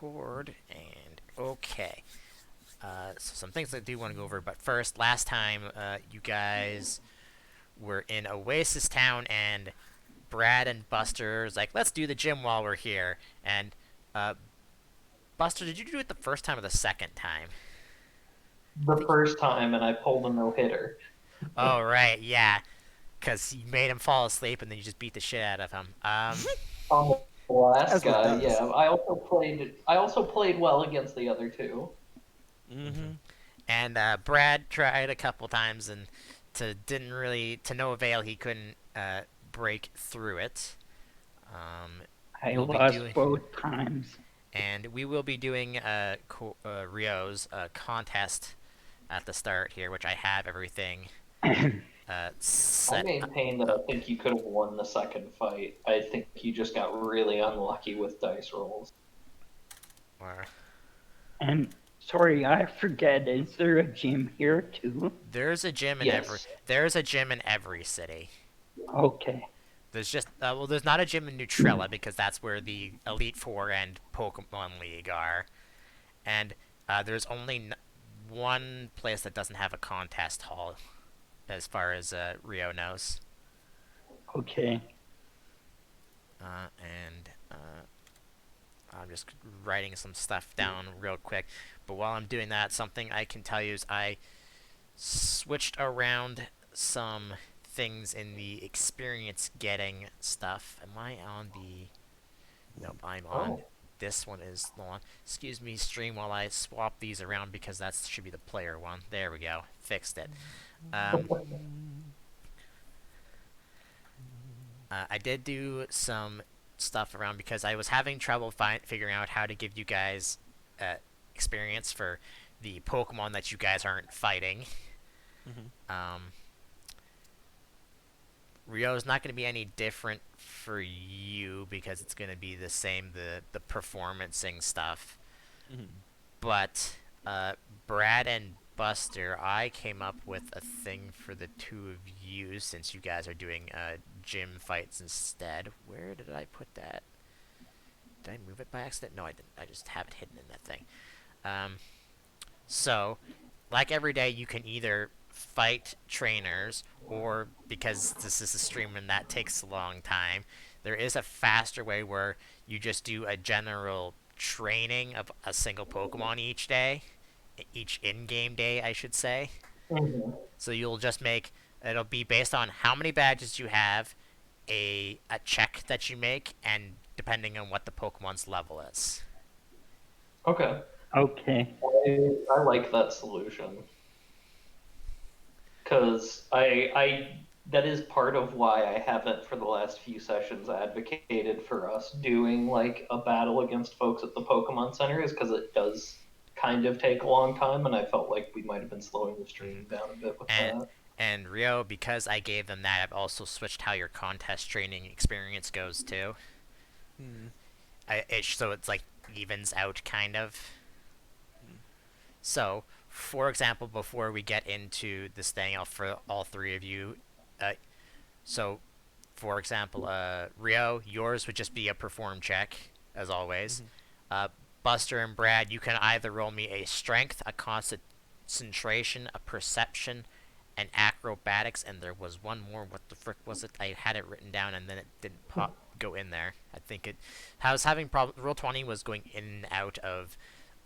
record, and okay. So some things I do want to go over, but first, last time you guys were in Oasis Town, and Brad and Buster was like, let's do the gym while we're here. And uh, Buster, did you do it the first time or the second time? I The think. first time, and I pulled a no-hitter. Oh right, yeah, because you made him fall asleep, and then you just beat the shit out of him. On the last As one guy, does. yeah. I also played well against the other two. Mm-hmm. Mm-hmm. And Brad tried a couple times, and to no avail. He couldn't break through it. Um, I we'll be lost doing both times. and we will be doing Rio's contest at the start here, which I have everything I set maintain that I up. think you could have won the second fight. I think you just got really unlucky with dice rolls. Or And sorry, I forget, is there a gym here too? Yes. there's a gym in every city. Okay. There's not a gym in Neutrella because that's where the Elite Four and Pokemon League are, and there's only one place that doesn't have a contest hall, as far as Rio knows. Okay. And I'm just writing some stuff down real quick. But while I'm doing that, something I can tell you is I switched around some things in the experience getting stuff. Am I on the? Nope, I'm on. Oh. This one is the one. Excuse me, stream, while I swap these around because that should be the player one. There we go. Fixed it. Um, I did do some stuff around because I was having trouble figuring out how to give you guys uh, experience for the Pokemon that you guys aren't fighting. Mm-hmm. Um, Rio's not going to be any different for you because it's going to be the same, the performancing stuff. Mm-hmm. But Brad and Buster, I came up with a thing for the two of you since you guys are doing gym fights instead. Where did I put that? Did I move it by accident? No, I didn't. I just have it hidden in that thing. Um, so, like every day, you can either fight trainers, or because this is a stream and that takes a long time, there is a faster way where you just do a general training of a single Pokemon each day, each in-game day, I should say. Mhm. So you'll just make it'll be based on how many badges you have, a check that you make, and depending on what the Pokemon's level is. Okay. Okay. I like that solution because I that is part of why I haven't for the last few sessions advocated for us doing like a battle against folks at the Pokemon Center is because it does kind of take a long time, and I felt like we might have been slowing the Hmm. stream down a bit with And that. and Rio, because I gave them that, I've also switched how your contest training experience goes too. Mm-hmm. So it's like evens out kind of. So, for example, before we get into this thing, for all three of you, uh, so for example, Rio, yours would just be a perform check, as always. Mm-hmm. Uh, Buster and Brad, you can either roll me a strength, a concentration, a perception, an acrobatics, and there was one more. What the frick was it? I had it written down and then it didn't go in there. I think it. I was having problem. Roll 20 was going in and out of,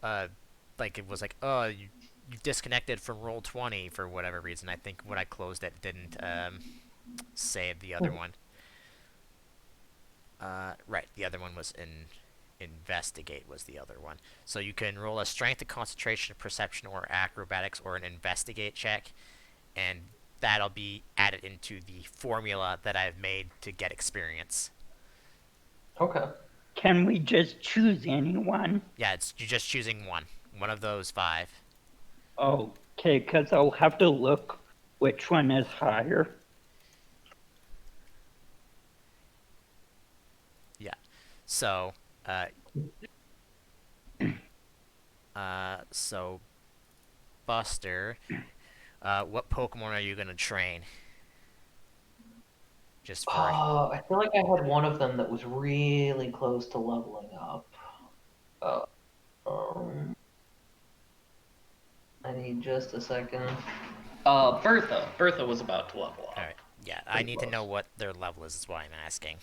uh, like it was like, oh, you disconnected from roll 20 for whatever reason. I think when I closed it didn't save the other one. Right, the other one was in investigate was the other one. So you can roll a strength, a concentration, perception, or acrobatics, or an investigate check, and that'll be added into the formula that I've made to get experience. Okay. Can we just choose anyone? Yeah, it's you're just choosing one of those five. Okay, because I'll have to look which one is higher. Yeah. So, uh, so Buster, what Pokemon are you gonna train? Just for I feel like I had one of them that was really close to leveling up. me just a second. Bertha. Bertha was about to level up. All right. Yeah, I Pretty need to know close. what their level is why I'm asking.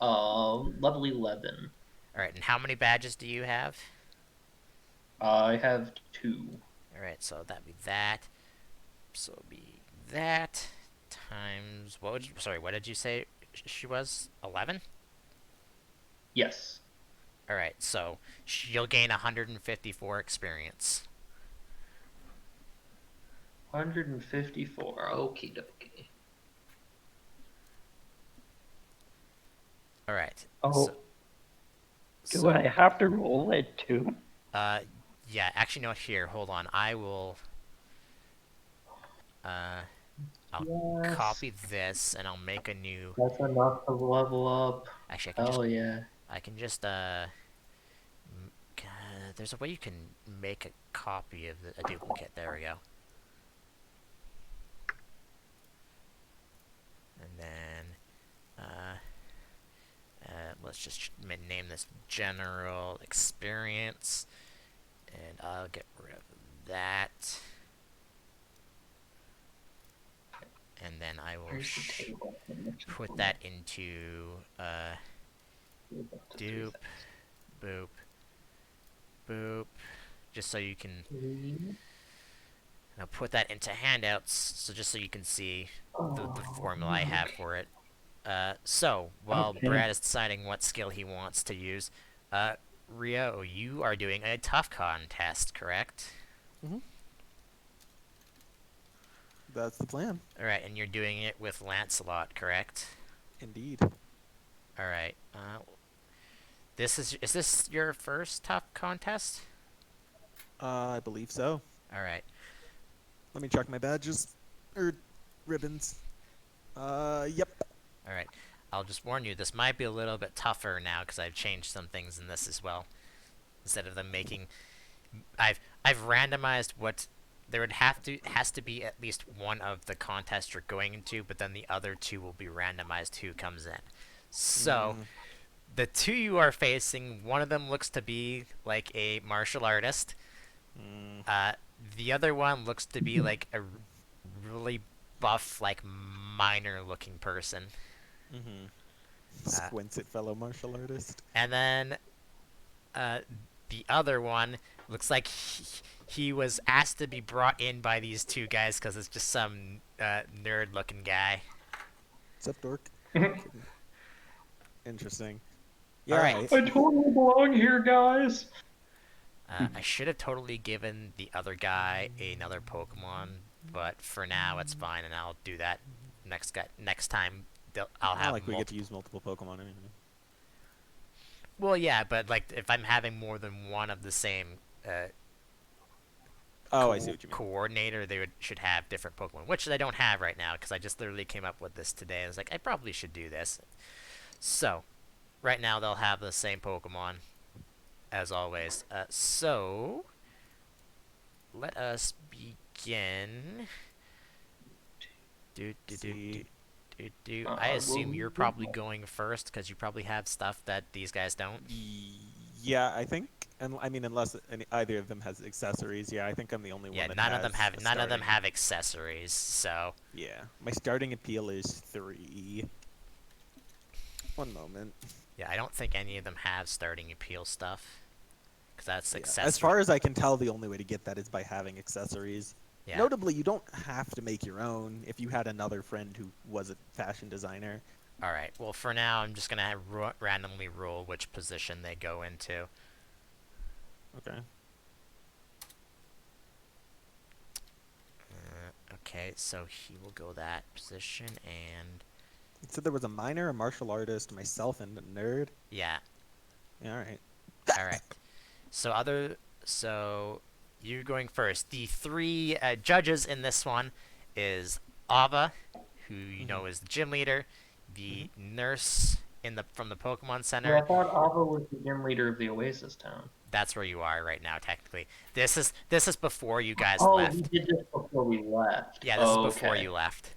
Level 11. All right, and how many badges do you have? I have 2. All right, so that'd be that. So it'd be that times what would you, sorry, what did you say she was? 11? Yes. All right, so you'll gain 154 experience. 154. Okie dokie. All right. Oh, So, do I have to roll it too? yeah, actually no, here, hold on. I will I'll Yes. copy this and I'll make a new. That's enough to level up. Actually, Hell yeah. I can just there's a way you can make a copy of a duplicate. There we go. And then let's just name this general experience, and I'll get rid of that. And then I will put that into dupe, boop, boop, just so you can. I'll put that into handouts, so just so you can see the formula I have for it. So while Okay. Brad is deciding what skill he wants to use, Rio, you are doing a tough contest, correct? Mm-hmm. That's the plan. All right, and you're doing it with Lancelot, correct? Indeed. All right. Is this your first tough contest? I believe so. All right. Let me check my badges. Ribbons. Yep. All right. I'll just warn you, this might be a little bit tougher now because I've changed some things in this as well. Instead of them making, I've randomized what there has to be at least one of the contests you're going into, but then the other two will be randomized who comes in. So, the two you are facing, one of them looks to be like a martial artist. The other one looks to be like a really buff, like miner-looking person. Squints at fellow martial artist. And then the other one looks like he was asked to be brought in by these two guys because it's just some nerd-looking guy. What's up, dork? Interesting. Yeah. All right. I totally belong here, guys. I should have totally given the other guy another Pokemon, but for now it's fine, and I'll do that next time. I'll have we get to use multiple Pokemon anyway. Well, yeah, but like if I'm having more than one of the same I see what you mean. coordinator, they should have different Pokemon, which I don't have right now because I just literally came up with this today. I was like, I probably should do this. So, right now they'll have the same Pokemon as always. So, let us begin. I assume you're probably going first because you probably have stuff that these guys don't. Yeah, I think, and I mean, unless either of them has accessories. Yeah, I think I'm the only one. Yeah, That none of them have starting... accessories. So yeah, my starting appeal is 3. One moment. Yeah, I don't think any of them have starting appeal stuff. Because that's accessory. As far as I can tell, the only way to get that is by having accessories. Yeah. Notably, you don't have to make your own if you had another friend who was a fashion designer. Alright, well for now I'm just going to randomly roll which position they go into. Okay. Okay, so he will go that position, and... So there was a miner, a martial artist, myself, and a nerd? Yeah. Yeah, alright. Alright. So, you're going first. The 3 judges in this one is Ava, who you know is the gym leader, the nurse from the Pokemon Center. Yeah, I thought Ava was the gym leader of the Oasis town. That's where you are right now, technically. This is before you guys Oh, left. we did this before we left. Yeah, this is before you left.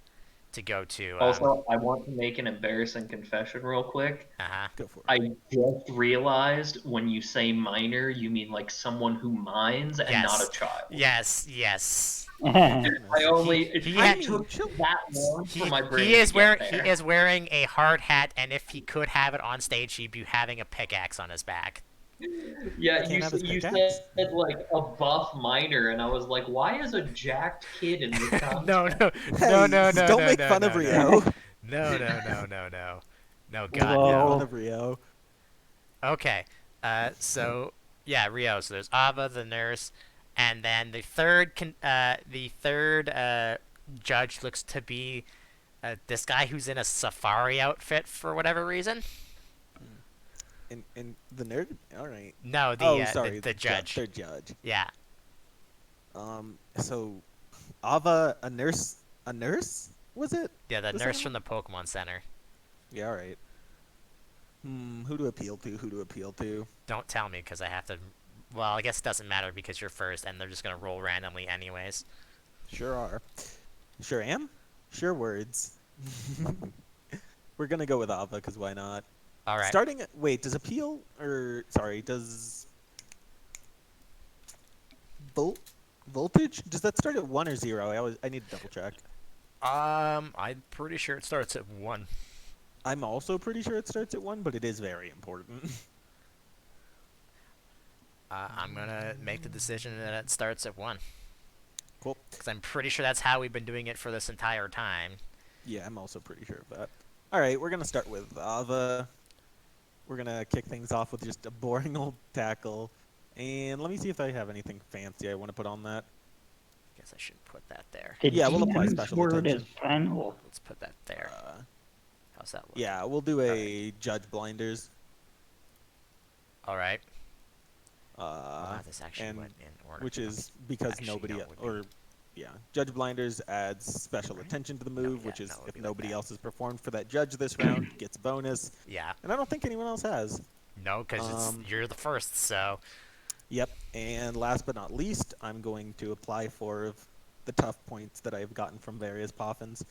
to go to. Also, I want to make an embarrassing confession real quick. Uh-huh. Go for it. I just realized when you say minor, you mean like someone who mines and not a Yes. child. Yes. I only He it mean, took chill. that long for He my he brain is to get he there. is wearing a hard hat, and if he could have it on stage, he'd be having a pickaxe on his back. Yeah, He can't have his you pickaxe. said like a buff miner, and I was like, why is a jacked kid in this No, content? no, no, Hey, no, no, don't no, make no, fun of no, no, Rio. no. No, God, Make no. fun Lol. of Rio. Okay, so yeah, Rio. So there's Ava, the nurse, and then the third judge looks to be this guy who's in a safari outfit for whatever reason. And the nerd. All right. No, Oh, the sorry. the judge. Third judge. Yeah, So Ava, a nurse. A nurse? Was it? yeah, the The nurse second from one? the Pokemon Center. Yeah. All right. Who to appeal to? Who to appeal to? Don't tell me because I have to. Well, I guess it doesn't matter because you're first, and they're just gonna roll randomly anyways. Sure are. Sure am. Sure words. We're gonna go with Ava because why not? All right. Starting. Wait. Does appeal or sorry? Does volt voltage? Does that start at 1 or 0? I need to double check. I'm pretty sure it starts at 1. I'm also pretty sure it starts at 1, but it is very important. I'm gonna make the decision that it starts at 1 Cool. because I'm pretty sure that's how we've been doing it for this entire time. Yeah, I'm also pretty sure of that. All right, we're gonna start with Ava. We're gonna kick things off with just a boring old tackle, and let me see if I have anything fancy I want to put on that. Guess I should put that there. The Yeah, we'll apply DM's special word attention. is final. Let's put that there. How's that look? Yeah, we'll do a judge blinders. All right. Uh, This actually and went in order. which is because Actually, nobody no, it would or be- yeah, judge blinders adds special attention to the move, yeah, which is no, it would if be like nobody that. else has performed for that judge this round, gets bonus. Yeah. And I don't think anyone else has. No, because you're the first, so. Yep. And last but not least, I'm going to apply 4 of the tough points that I've gotten from various poffins.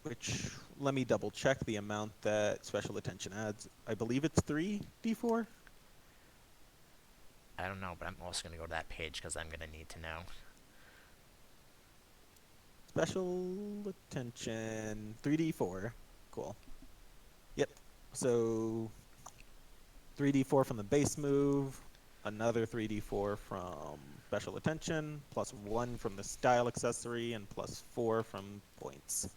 Which, let me double check the amount that special attention adds. I believe it's 3d4. I don't know, but I'm also gonna go to that page because I'm gonna need to know. Special attention, 3d4. Cool. Yep. So 3d4 from the base move, another 3d4 from special attention, plus 1 from the style accessory, and plus 4 from points.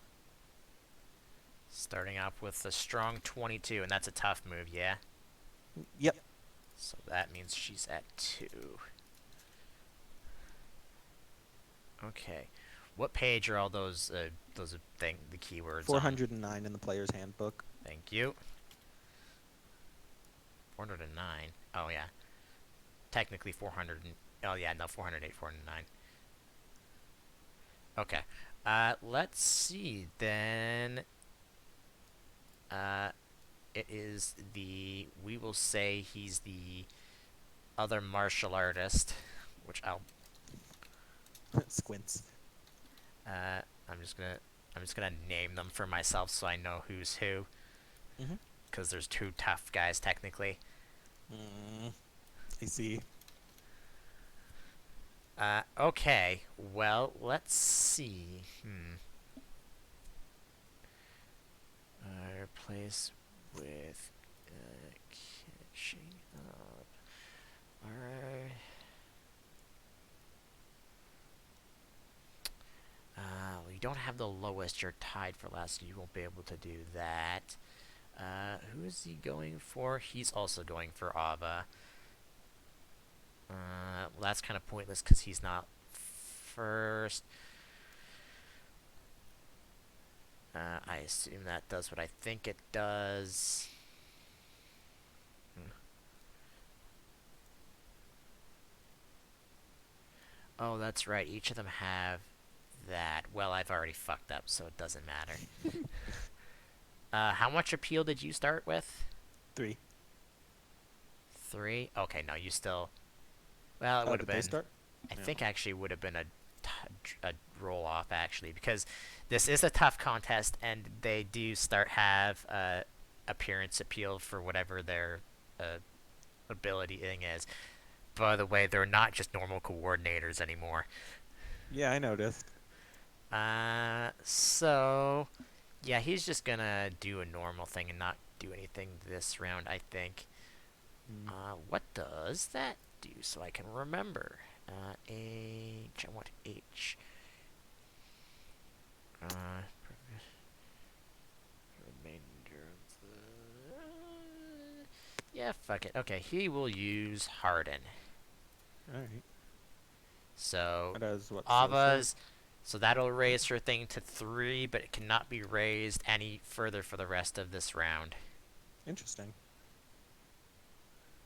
Starting off with a strong 22, and that's a tough move, yeah? Yep. So that means she's at 2. Okay. What page are all those the keywords on? 409 in the player's handbook. Thank you. 409. Oh, yeah. Technically 400. Oh, yeah, no, 408, 409. Okay. Let's see, then. It is we will say he's the other martial artist, which Squints. I'm just gonna name them for myself so I know who's who. Mhm. Because there's 2 tough guys technically. I see. Okay. Well, let's see. Replace with catching up. Alright. Well, you don't have the lowest. You're tied for last, so you won't be able to do that. Who is he going for? He's also going for Ava. Well, that's kind of pointless because he's not first. I assume that does what I think it does. Oh, that's right. Each of them have that. Well, I've already fucked up, so it doesn't matter. How much appeal did you start with? 3. 3? Okay, no, you still... Well, it would have Did they been... start? I Yeah. think actually would have been a roll off actually, because this is a tough contest, and they do start have appearance appeal for whatever their uh, ability thing is. By the way, they're not just normal coordinators anymore. Yeah, I noticed. So yeah, he's just gonna do a normal thing and not do anything this round, I think. Mm. What does that do so I can remember? H, I want H. Remainder of the... Yeah, fuck it. Okay, he will use Harden. All right. So, That is what social. Ava's... So that'll raise her thing to 3, but it cannot be raised any further for the rest of this round. Interesting.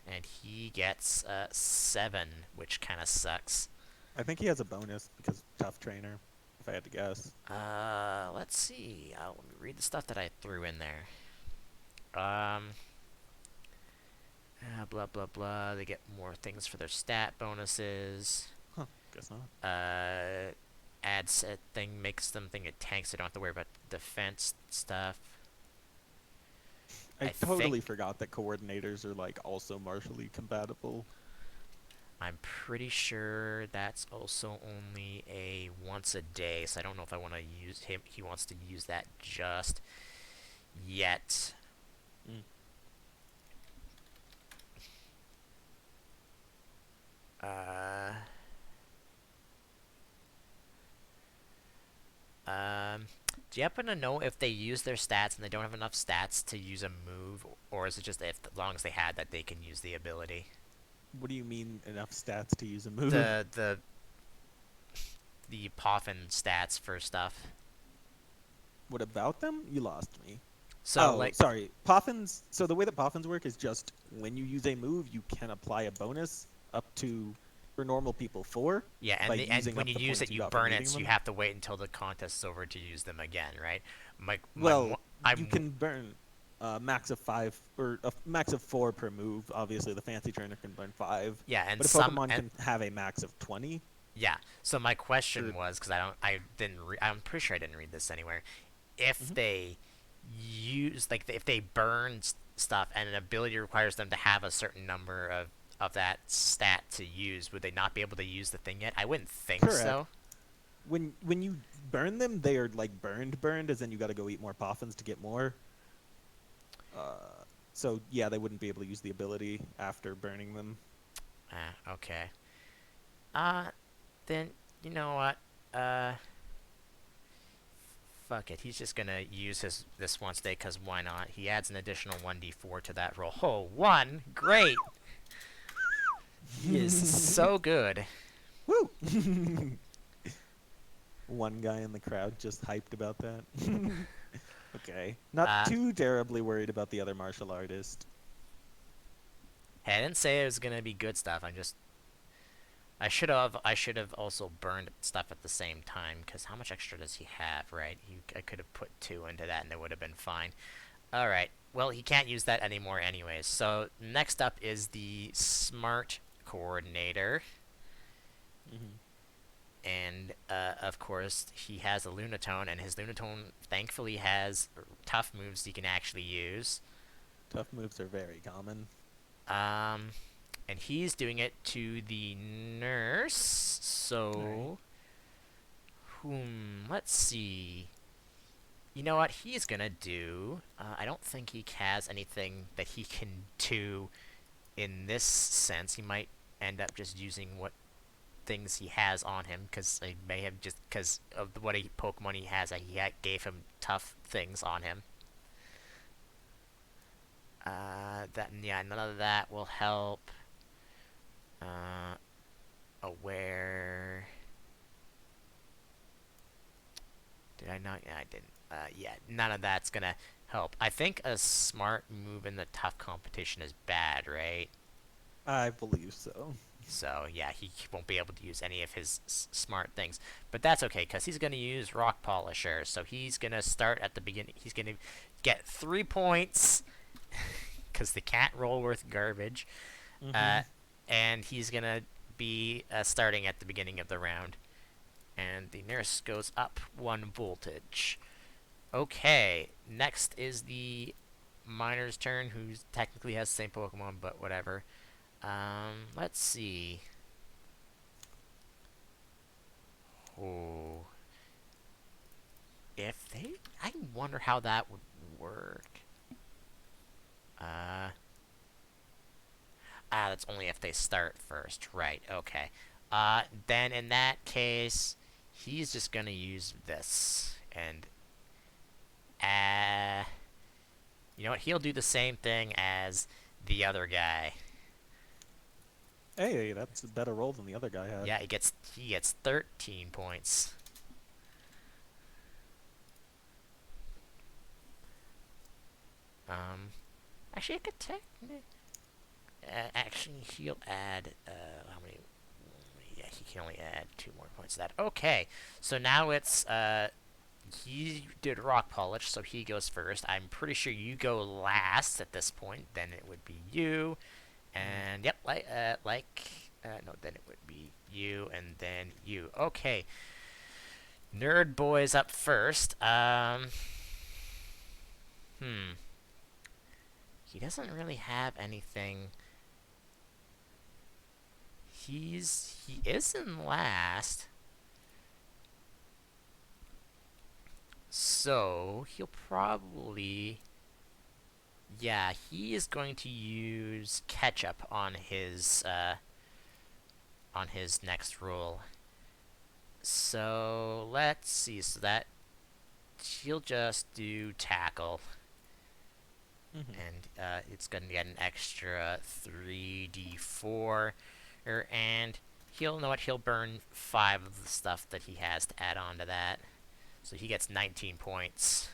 And he gets 7, which kind of sucks. I think he has a bonus because tough trainer, if I had to guess. Let's see. Let me read the stuff that I threw in there. Blah, blah, blah. They get more things for their stat bonuses. Huh, guess not. Add set thing makes them think it tanks. They don't have to worry about defense stuff. I I totally think- forgot that coordinators are like also martially compatible. I'm pretty sure that's also only a once a day, so I don't know if I want to use him. He wants to use that just yet. Mm. Do you happen to know if they use their stats and they don't have enough stats to use a move, or is it just if as long as they had that they can use the ability? What do you mean enough stats to use a move? The Poffin stats for stuff. What about them? You lost me. So oh, like sorry. Poffins. So the way that Poffins work is just when you use a move, you can apply a bonus up to, for normal people, 4. yeah, by and using when up you the use points it, you you got from burn it, meeting so you them. have to wait until the contest is over to use them again, right? Well, I'm you can burn max of 5 or a max of 4 per move. Obviously, the fancy trainer can burn 5. yeah, and But a some Pokemon and, can have a max of 20. yeah. So my question Sure. was because I'm pretty sure I didn't read this anywhere. If Mhm. they use if they burn stuff and an ability requires them to have a certain number of that stat to use, would they not be able to use the thing yet? I wouldn't think Correct. so. When you burn them, they are like burned, as in you got to go eat more Poffins to get more. So yeah, they wouldn't be able to use the ability after burning them. Okay. Then you know what? Fuck it. He's just gonna use this once day, cause why not? He adds an additional 1d4 to that roll. Oh, 1! Great! He is so good. Woo! One guy in the crowd just hyped about that. Okay, not too terribly worried about the other martial artist. Hey, I didn't say it was gonna be good stuff. I should have also burned stuff at the same time, because how much extra does he have, right? I could have put 2 into that and it would have been fine. Alright, well, he can't use that anymore anyways. So, next up is the Smart Coordinator. Mm-hmm. And, of course, he has a Lunatone, and his Lunatone thankfully has tough moves he can actually use. Tough moves are very common. And he's doing it to the nurse, so... let's see. You know what he's gonna do? I don't think he has anything that he can do in this sense. He might end up just using what things he has on him, because he may have just, because of what Pokemon he has, gave him tough things on him. None of that will help. Aware. Did I not? Yeah, I didn't. Yeah, none of that's gonna help. I think a smart move in the tough competition is bad, right? I believe so. So, yeah, he won't be able to use any of his smart things. But that's okay, because he's going to use Rock Polisher. So he's going to start at the beginning. He's going to get 3 points, because they can't roll worth garbage. Mm-hmm. And he's going to be starting at the beginning of the round. And the nurse goes up 1 voltage. Okay, next is the miner's turn, who technically has the same Pokemon, but whatever. Let's see. Oh, if they, I wonder how that would work. That's only if they start first, right? Okay. Then in that case, he's just gonna use this, and you know what? He'll do the same thing as the other guy. Hey, that's a better roll than the other guy had. Yeah, he gets 13 points. Actually, I could take. Actually, he'll add. How many? Yeah, he can only add 2 more points to that. Okay, so now it's. He did rock polish, so he goes first. I'm pretty sure you go last at this point. Then it would be you, and yep, no, then it would be you, and then you. Okay, nerd boy's up first. He doesn't really have anything. He is in last. So he'll probably, yeah, he is going to use ketchup on his next roll. So let's see. So that he'll just do tackle, and it's going to get an extra 3d4, and he'll know what, he'll burn 5 of the stuff that he has to add on to that. So he gets 19 points.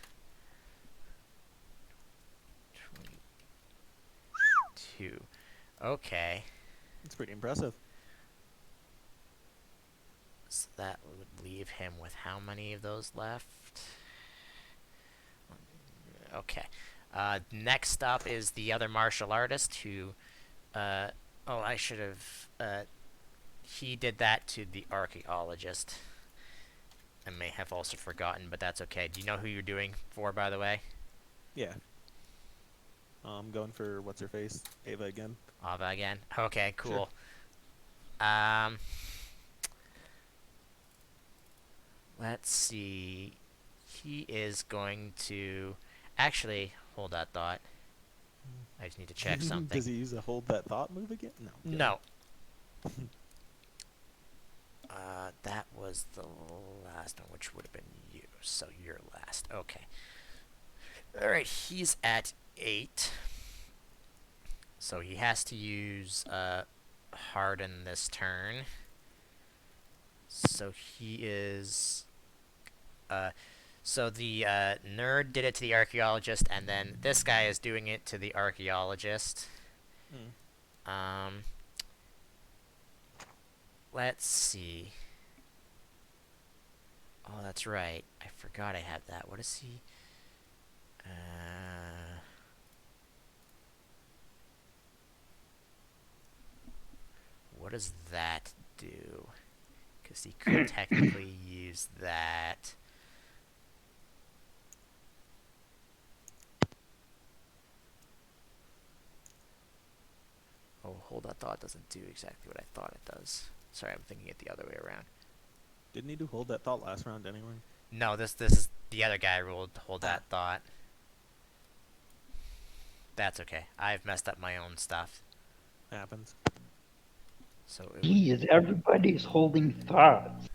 22. Okay. It's pretty impressive. So that would leave him with how many of those left? Okay. Next up is the other martial artist who, oh, I should have, he did that to the archaeologist. I may have also forgotten, but that's okay. Do you know who you're doing for, by the way? Yeah. I'm going for what's her face, Ava again. Ava again? Okay, cool. Sure. Let's see. He is going to... Actually, hold that thought. I just need to check something. Does he use a hold that thought move again? No. No. That was the last one, which would have been you. So you're last. Okay. Alright, he's at 8. So he has to use Harden this turn. So he is... So the nerd did it to the archaeologist, and then this guy is doing it to the archaeologist. Let's see. Oh, that's right. I forgot I had that. What is he? What does that do? Because he could technically use that. Oh, hold that thought doesn't do exactly what I thought it does. Sorry, I'm thinking it the other way around. Didn't he do hold that thought last round anyway? No, this is the other guy ruled hold that thought. That's okay. I've messed up my own stuff. Happens. So Geez, everybody's holding thoughts.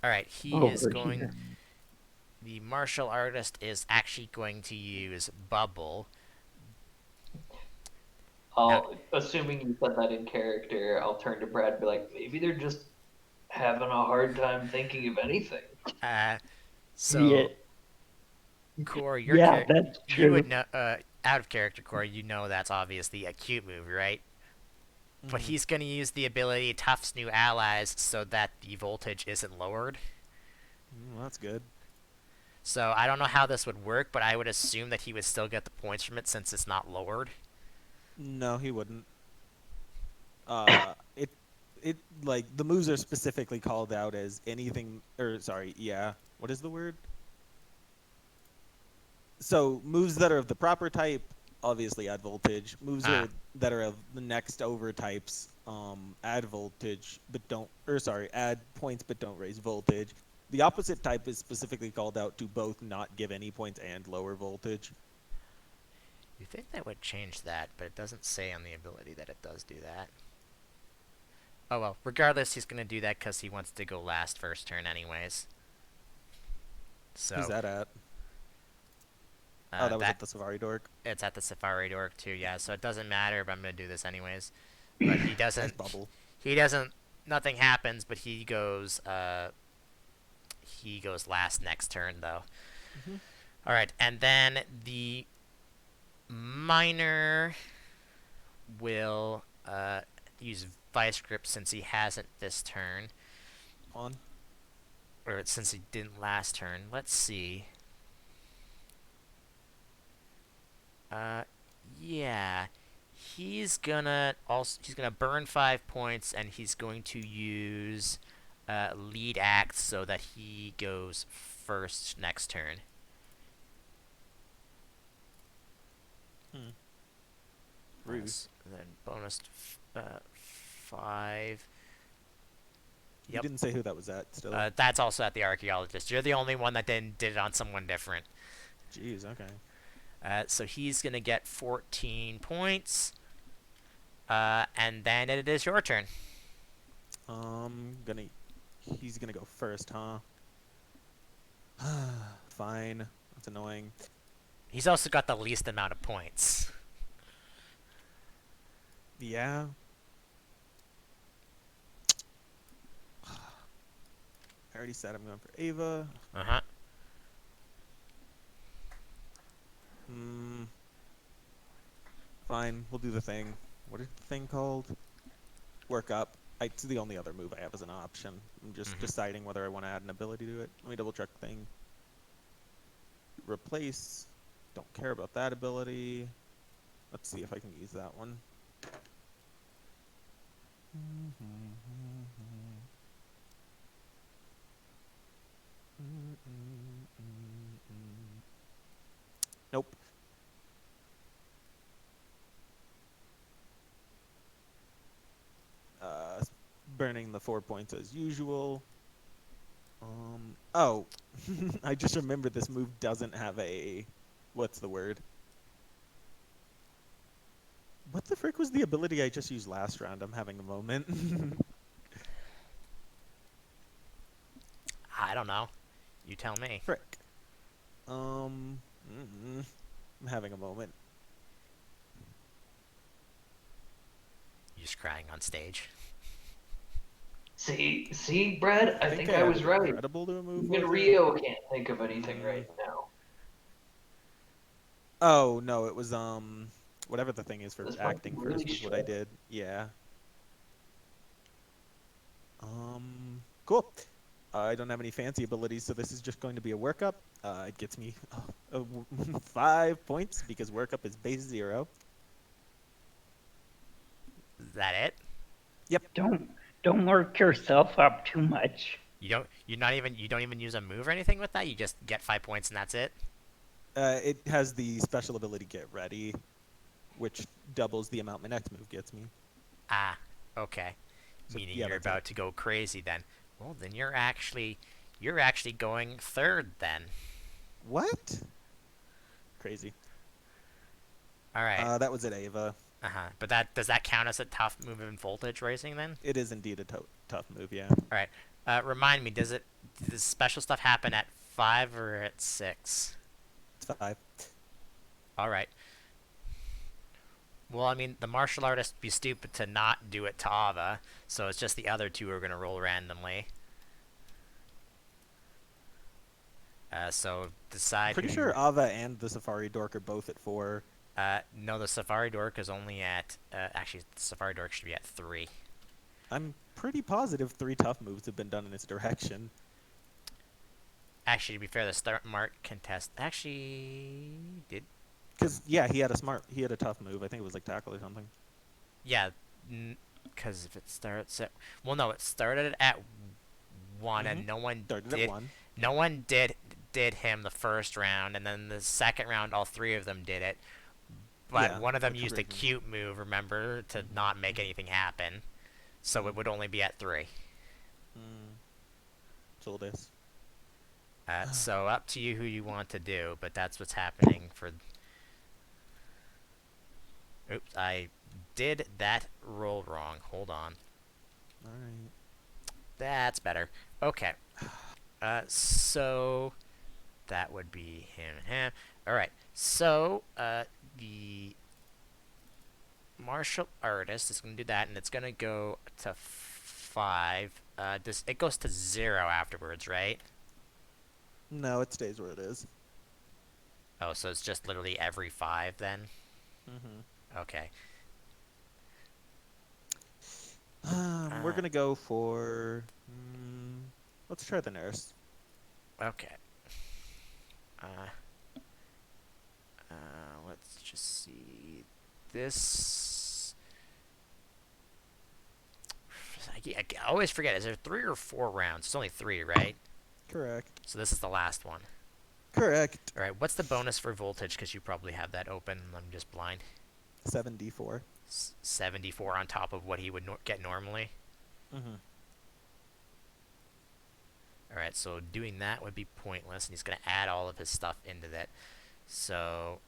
Alright, he is going... Here. The martial artist is actually going to use Bubble. Assuming you said that in character, I'll turn to Brad and be like, maybe they're just having a hard time thinking of anything. So, Corey, that's true. you would know, out of character, Corey, you know that's obviously a cute move, right? But he's going to use the ability Tough's New Allies so that the voltage isn't lowered. That's good. So I don't know how this would work, but I would assume that he would still get the points from it since it's not lowered. No, he wouldn't. it like the moves are specifically called out as anything, or sorry, yeah. What is the word? So moves that are of the proper type obviously add voltage. Moves Ah, that are of the next over types add voltage but don't, or sorry, add points but don't raise voltage. The opposite type is specifically called out to both not give any points and lower voltage. you think that would change that, but it doesn't say on the ability that it does do that. Oh well, regardless, he's gonna do that because he wants to go last first turn anyways. Who's So that at? Oh, that was that at the Safari Dork. it's at the Safari Dork too, yeah. So it doesn't matter, but I'm gonna do this anyways. But he Nice doesn't. bubble. He doesn't. Nothing happens, but he goes. He goes last next turn though. Mm-hmm. All right, and then the miner will use Vice Grip since he hasn't this turn, On. or since he didn't last turn. Let's see. Uh, yeah, he's gonna burn 5 points, and he's going to use lead act so that he goes first next turn. Hmm. Rude. Then bonus 5. You Yep. didn't say who that was at still. That's also at the archaeologist. You're the only one that did it on someone different. Jeez, okay. So he's gonna get 14 points. And then it is your turn. Gonna he's gonna go first, huh? Fine. That's annoying. He's also got the least amount of points. Yeah. I already said I'm going for Ava. Uh-huh. Hmm. Fine, we'll do the thing. What is the thing called? Work up. It's the only other move I have as an option. I'm just deciding whether I want to add an ability to it. Let me double check the thing. Replace. Don't care about that ability. Let's see if I can use that one. Nope. Burning the 4 points as usual. Oh, I just remembered this move doesn't have a, what's the word? What the frick was the ability I just used last round? I'm having a moment. I don't know. You tell me. Frick. I'm having a moment. You just crying on stage. See, Brad, I think I added was right. Incredible to a move, Even was it? Rio can't think of anything right now. Oh, no, it was, whatever the thing is for This might acting be really first was what I shit. did. Yeah. Cool. I don't have any fancy abilities, so this is just going to be a workup. It gets me 5 points because workup is base 0. Is that it? Yep. Don't work yourself up too much. You don't even use a move or anything with that? You just get 5 points and that's it? It has the special ability Get Ready, which doubles the amount my next move gets me. Ah, okay. So, Meaning yeah, you're that's about it. to go crazy then. Well, then you're actually going third then. What? Crazy. All right. That was it, Ava. Uh-huh. But does that count as a tough move in voltage racing then? It is indeed a tough move, yeah. All right. Remind me, does special stuff happen at 5 or at 6? It's 5. All right. Well, I mean, the martial artist would be stupid to not do it to Ava, so it's just the other two are going to roll randomly. So decide. Pretty sure Ava and the Safari Dork are both at 4. No, the Safari Dork is only at. Actually, the Safari Dork should be at 3. I'm pretty positive 3 tough moves have been done in its direction. Actually, to be fair, the Smart contest actually did. Because, yeah, he had a tough move. I think it was like tackle or something. Yeah. Because if it starts at, well, no, it started at one, Mm-hmm. and no one Started at did, 1. no one did him the first round, and then the second round, all three of them did it. But Yeah, one of them the used a conversion. cute move, remember, to not make Mm-hmm. anything happen. So it would only be at three. Mm. So this. So up to you who you want to do, but that's what's happening for. Oops, I did that roll wrong. Hold on. All right. That's better. Okay. So that would be him and him. All right. So the martial artist is going to do that, and it's going to go to 5. This it goes to 0 afterwards, right? No, it stays where it is. Oh, so it's just literally every 5 then. Mm-hmm. Okay. We're Uh, gonna go for. Let's try the nurse. okay. Uh, let's just see. This. I always forget. Is there 3 or 4 rounds? It's only 3, right? Correct. So this is the last one. Correct. All right. What's the bonus for voltage? Because you probably have that open. I'm just blind. 7d4. 74 on top of what he would get normally. Mm-hmm. All right. So doing that would be pointless, and he's going to add all of his stuff into that. So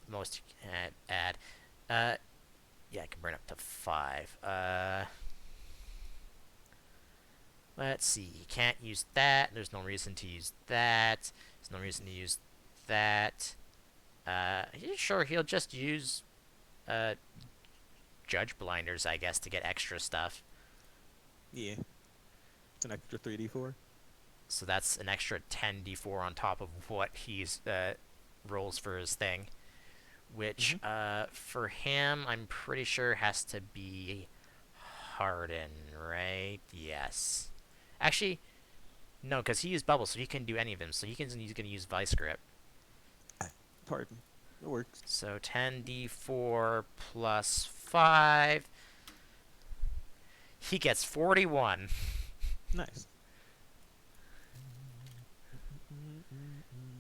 most you can add. Yeah, I can bring up to 5. Let's see. You can't use that. There's no reason to use that. There's no reason to use that. Sure, he'll just use uh, Judge Blinders, I guess, to get extra stuff. Yeah. It's an extra 3d4. So that's an extra 10d4 on top of what he's rolls for his thing. Which, Mm-hmm. for him, I'm pretty sure has to be Harden, right? Yes. Actually, no, because he used Bubble, so he can do any of them. So he's going to use Vice Grip. Pardon. It works. So 10d4 plus 5. He gets 41. Nice.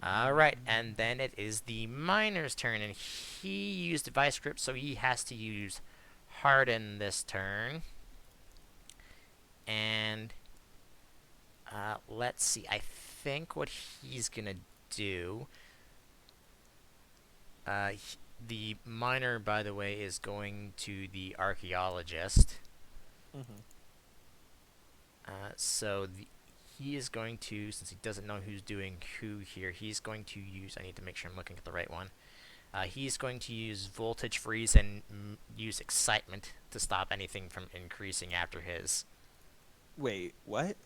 Alright, and then it is the miner's turn, and he used Vice Grip, so he has to use Harden this turn. And let's see, I think what he's gonna do. The miner, by the way, is going to the archaeologist. Mm-hmm. So he is going to, since he doesn't know who's doing who here, he's going to use. I need to make sure I'm looking at the right one. He's going to use Voltage Freeze and use Excitement to stop anything from increasing after his. Wait, what?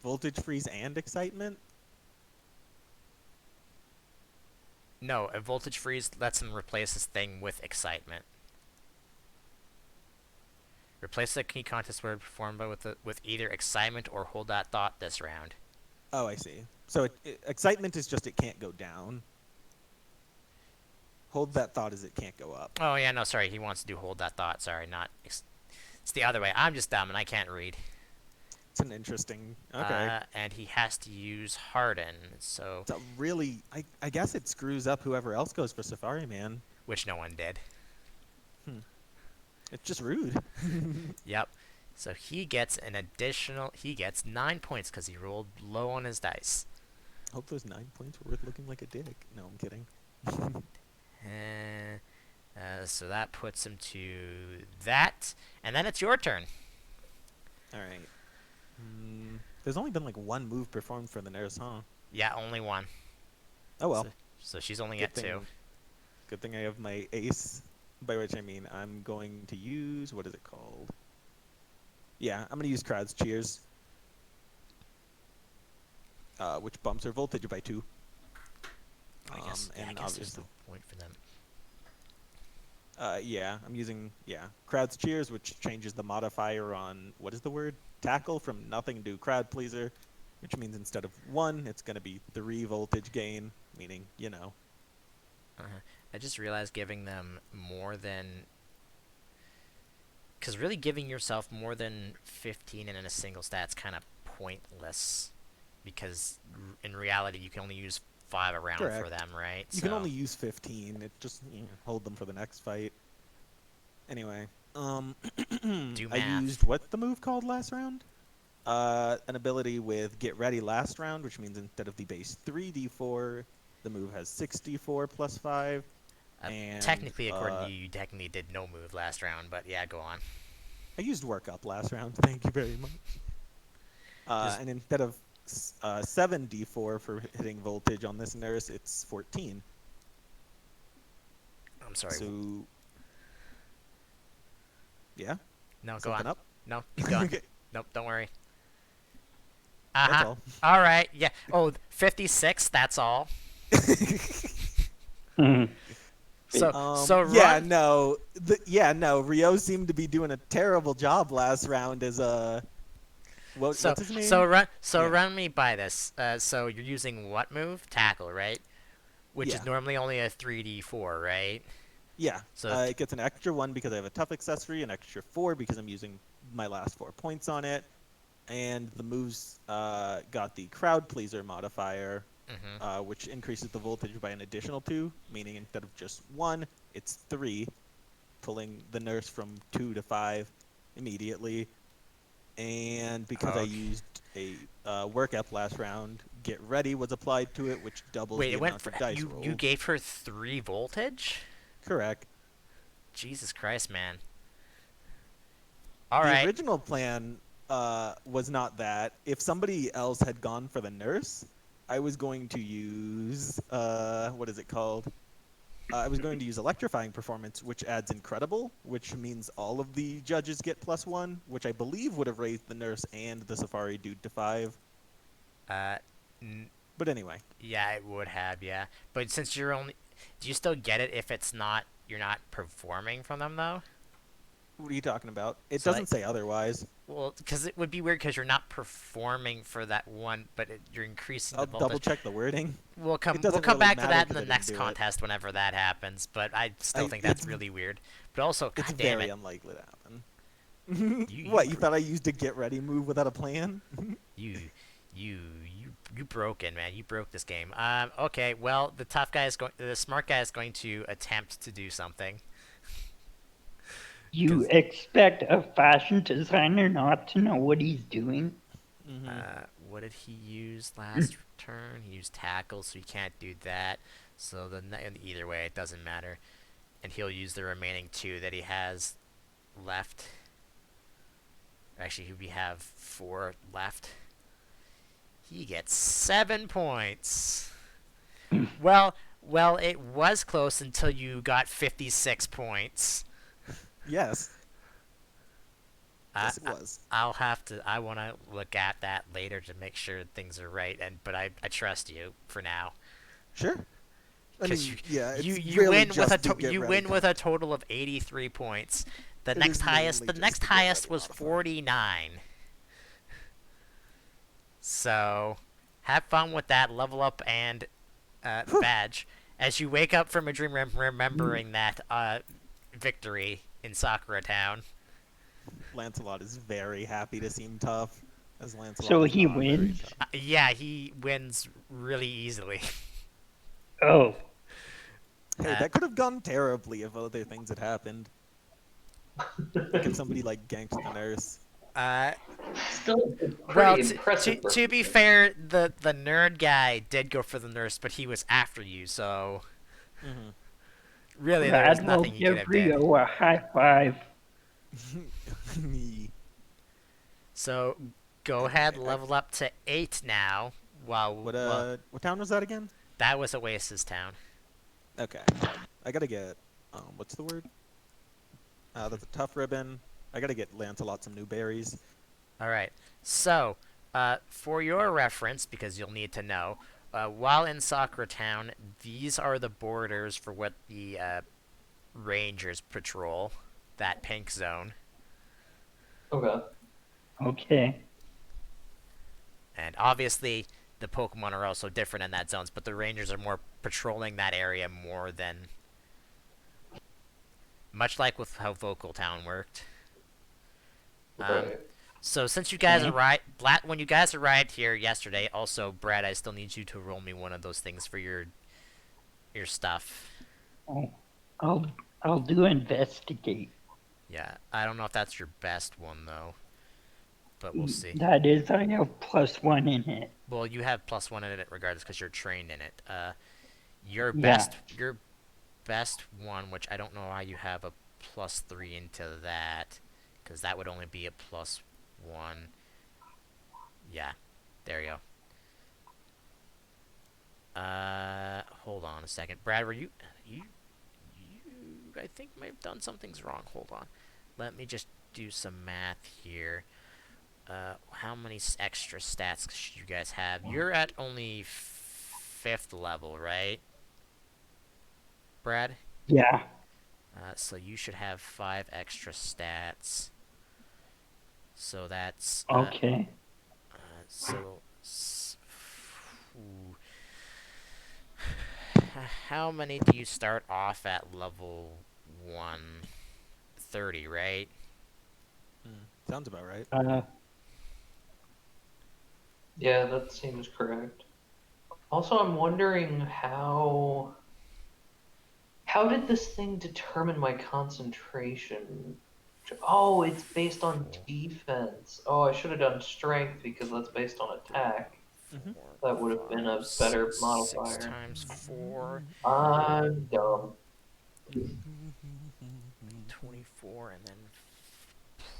Voltage freeze and excitement? No, a Voltage Freeze lets him replace his thing with Excitement. Replace the key contest word performed by with either Excitement or Hold That Thought this round. Oh, I see. So excitement is just it can't go down. Hold that thought as it can't go up. Oh yeah, no, sorry. He wants to do Hold That Thought. Sorry, not. It's the other way. I'm just dumb and I can't read. It's an interesting. Okay. And he has to use Harden, so It's a really. I guess it screws up whoever else goes for Safari Man. which no one did. It's just rude. Yep. So he gets an additional. He gets 9 points because he rolled low on his dice. Hope those 9 points were worth looking like a dick. No, I'm kidding. So that puts him to that, and then it's your turn. All right. There's only been like one move performed for the nurse, huh? Yeah, only one. Oh well. So she's only Good at thing, 2. good thing I have my ace, by which I mean I'm going to use, what is it called? Yeah, I'm going to use Crowd's Cheers, which bumps her voltage by 2. I guess. Yeah, I and guess there's obviously, no point for them. yeah, I'm using, Crowd's Cheers, which changes the modifier on, what is the word? Tackle from nothing to Crowd Pleaser, which means instead of 1, it's going to be 3 voltage gain, meaning, I just realized giving them more than Because really giving yourself more than 15 in a single stat's kind of pointless. Because in reality, you can only use 5 around for Correct. them, right? You can only use 15. It just hold them for the next fight. Anyway, Do I math. used what the move called last round? An ability with Get Ready last round, which means instead of the base 3d4, the move has 6d4 plus 5. And Technically, according to you, you technically did no move last round, but yeah, go on. I used Work Up last round. Thank you very much. And instead of 7d4 for hitting voltage on this nurse, it's 14. I'm sorry. So, yeah. No, go Something on. up? No, keep going. Okay. Nope, don't worry. That's Uh-huh. all. All right, yeah. Oh, 56, that's all. So, yeah, run. no, Rio seemed to be doing a terrible job last round as what's his name? Yeah. Run me by this. So you're using what move? Tackle, right? Which Yeah. is normally only a 3d4, right? Yeah, So it gets an extra 1 because I have a tough accessory, an extra 4 because I'm using my last 4 points on it, and the moves got the crowd pleaser modifier, which increases the voltage by an additional 2, meaning instead of just 1, it's 3, pulling the nurse from 2 to 5 immediately. And because I used a work up last round, Get Ready was applied to it, which doubles wait, the it went amount for of dice you. rolled. You gave her 3 voltage? Correct. Jesus Christ, man. All The right. original plan was not that. If somebody else had gone for the nurse, I was going to use what is it called? I was going to use Electrifying Performance, which adds Incredible, which means all of the judges get +1, which I believe would have raised the nurse and the Safari dude to 5. Uh, But anyway. Yeah, it would have, yeah. But since you're only, do you still get it if it's not you're not performing from them though? What are you talking about? It So, doesn't say otherwise. Well, because it would be weird because you're not performing for that one, but you're increasing the I'll voltage. double check the wording. We'll come doesn't back really to matter that in 'cause I the didn't next do it. contest whenever that happens. But I still think that's really weird. But also, It's god damn very it, unlikely to happen. You You thought I used a Get Ready move without a plan? you you broken, man. You broke this game. Okay. Well, the smart guy is going to attempt to do something. You expect a fashion designer not to know what he's doing? What did he use last turn? He used tackle, so he can't do that. So either way, it doesn't matter. And he'll use the remaining 2 that he has left. Actually, we have 4 left. He gets 7 points. well, it was close until you got 56 points. Yes. Yes, it was. I want to look at that later to make sure things are right. But I trust you for now. Sure. I mean, you win with a total of 83 points. The next highest was 49. So, have fun with that level up and badge as you wake up from a dream, remembering that victory in Sakura Town. Lancelot is very happy to seem tough. As Lancelot So is he not very wins? tough. Yeah, he wins really easily. Oh. Hey, that could have gone terribly if other things had happened. Like if somebody ganked the nurse. Still pretty impressive. To be fair, the nerd guy did go for the nurse, but he was after you, so really there was nothing he could have done. Give Rio a high five. So go ahead, level up to 8 now. What town was that again? That was Oasis Town. Okay. I gotta get what's the word? That's a tough ribbon. I gotta get Lancelot some new berries. Alright. So, for your reference, because you'll need to know, while in Sakura Town, these are the borders for what the Rangers patrol, that pink zone. Okay. And obviously, the Pokemon are also different in that zones, but the Rangers are more patrolling that area more than... Much like with how Vocal Town worked. Um, Right. so since you guys Okay. arrived, when you guys arrived here yesterday, also Brad, I still need you to roll me one of those things for your stuff. Oh, I'll I'll do investigate. Yeah, I don't know if that's your best one though, but we'll see. That is, I have +1 in it. Well, you have +1 in it regardless because you're trained in it. Your Yeah. best one, which I don't know why you have a +3 into that, because that would only be a +1. Yeah, there you go. Hold on a second, Brad. Were you? I think may have done something's wrong. Hold on. Let me just do some math here. How many extra stats should you guys have? You're at only 5th level, right, Brad? Yeah. So you should have 5 extra stats. So that's Okay. so. Ooh. How many do you start off at level 130, right? Sounds about right. Uh, Yeah, that seems correct. Also, I'm wondering how did this thing determine my concentration? Oh, it's based on Four, defense. Oh, I should have done strength because that's based on attack. Mm-hmm. 4, That would have been 5, a 6. better 6 modifier. times 4, I'm dumb. 24, and then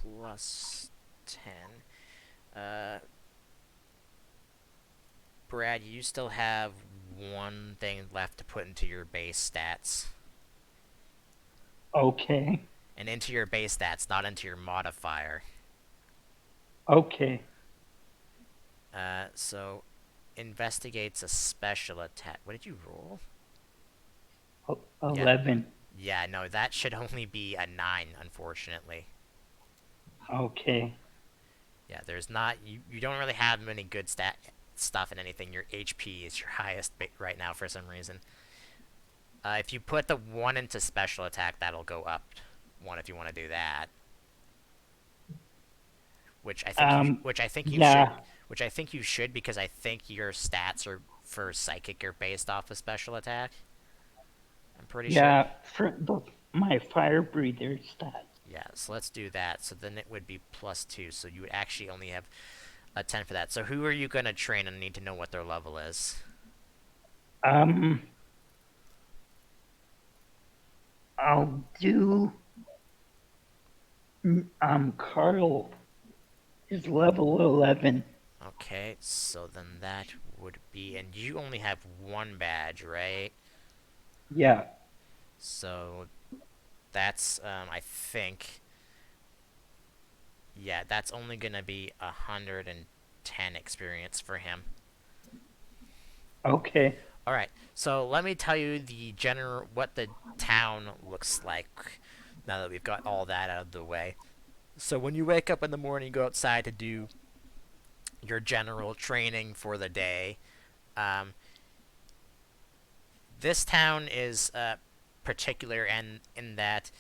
plus 10. Brad, you still have one thing left to put into your base stats. okay. And into your base stats, not into your modifier. Okay. So investigates a special attack. What did you roll? Yeah. 11. Yeah, no, that should only be a 9, unfortunately. Okay. Yeah, there's not you don't really have many good stuff in anything. Your HP is your highest right now for some reason. If you put the 1 into special attack, that'll go up 1 if you want to do that. Which I think you should Yeah. which I think you should because I think your stats are for psychic are based off of special attack. I'm pretty sure. Yeah. My fire breather stat. Yeah, so let's do that. So then it would be +2. So you would actually only have a 10 for that. So who are you gonna train and need to know what their level is? Um, I'll do. Carl is level 11. Okay, so then that would be, and you only have 1 badge, right? Yeah. So that's I think, yeah, that's only gonna be 110 experience for him. Okay. All right, so let me tell you what the town looks like now that we've got all that out of the way. So when you wake up in the morning, you go outside to do your general training for the day. Um, this town is particular in that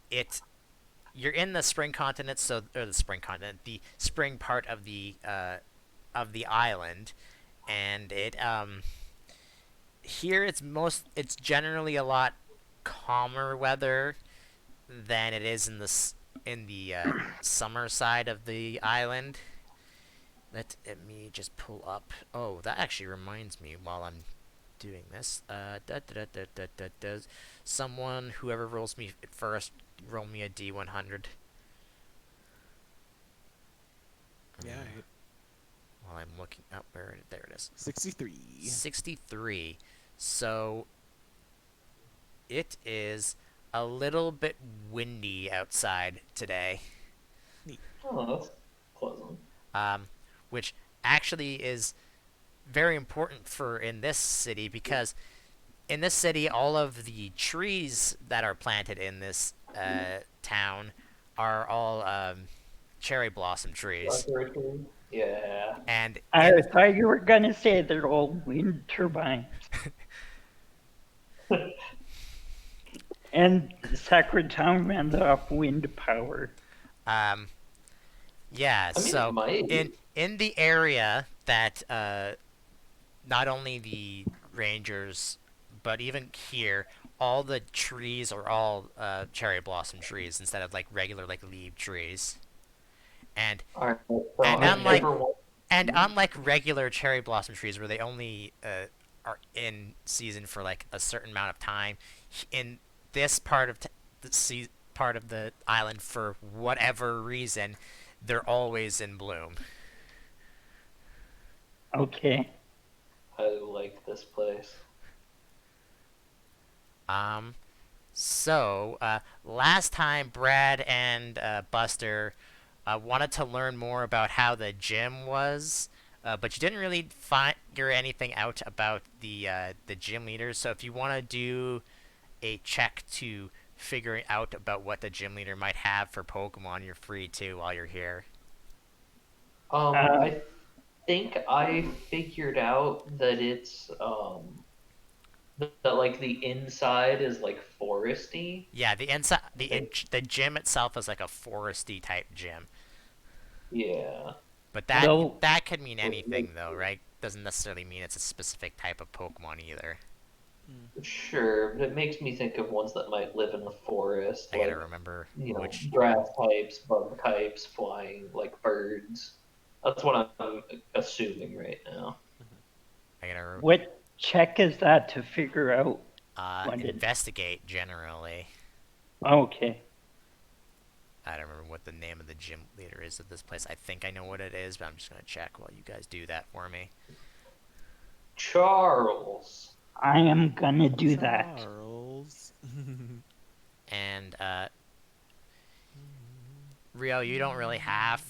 it you're in the spring continent, or the spring continent, the spring part of the island, and it here it's generally a lot calmer weather than it is in the summer side of the island. Let me just pull up. Oh, that actually reminds me while I'm doing this. Does someone, whoever rolls me first, roll me a D100? Yeah. While I'm looking up there it is. 63. 63. So it is a little bit windy outside today. Oh, that's pleasant. Um, which actually is very important for in this city because in this city all of the trees that are planted in this town are all cherry blossom trees, Decorating. Yeah. and I in thought you were gonna say they're all wind turbines. And Sakura Town ran off wind power. um, Yeah, I mean, it so might. in the area that not only the rangers, but even here, all the trees are all cherry blossom trees instead of like regular like leaf trees. And All right, so and I unlike never want and to. unlike regular cherry blossom trees where they only are in season for like a certain amount of time, in this part of part of the island for whatever reason, they're always in bloom. Okay. I like this place. Um, So, last time Brad and Buster wanted to learn more about how the gym was, but you didn't really figure anything out about the gym leaders. So, if you want to do a check to figure out about what the gym leader might have for Pokemon, you're free to while you're here. Uh, I think I figured out that it's that like the inside is like foresty. Yeah, the inside, I think. the gym itself is like a foresty type gym, Yeah. but well, that could mean Which anything makes though, right? Doesn't necessarily mean it's a specific type of Pokemon either. Mm. Sure, but it makes me think of ones that might live in the forest, I gotta like, remember you know, which. grass types, bug types, flying, like birds. That's what I'm assuming right now. I gotta what check is that to figure out what it? investigate generally. Okay. I don't remember what the name of the gym leader is of this place. I think I know what it is, but I'm just gonna check while you guys do that for me. Charles. I am gonna do that. Charles. And Rio, you don't really have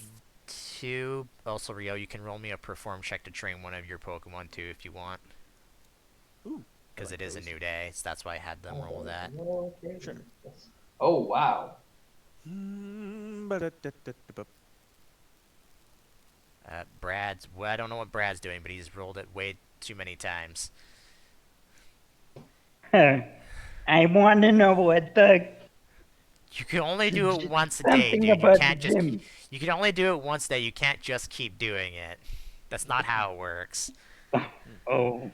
to. Also, Rio, you can roll me a perform check to train one of your Pokemon too if you want, Ooh, I because like it is a those. new day. So that's why I had them roll that. Sure. Oh, wow. Ba-da-da-da-da-bup. Brad's. Well, I don't know what Brad's doing, but he's rolled it way too many times. I want to know what the You can only do it once a day, something dude. You about the can't just. gym. You can only do it once a day. You can't just keep doing it. That's not how it works. Oh,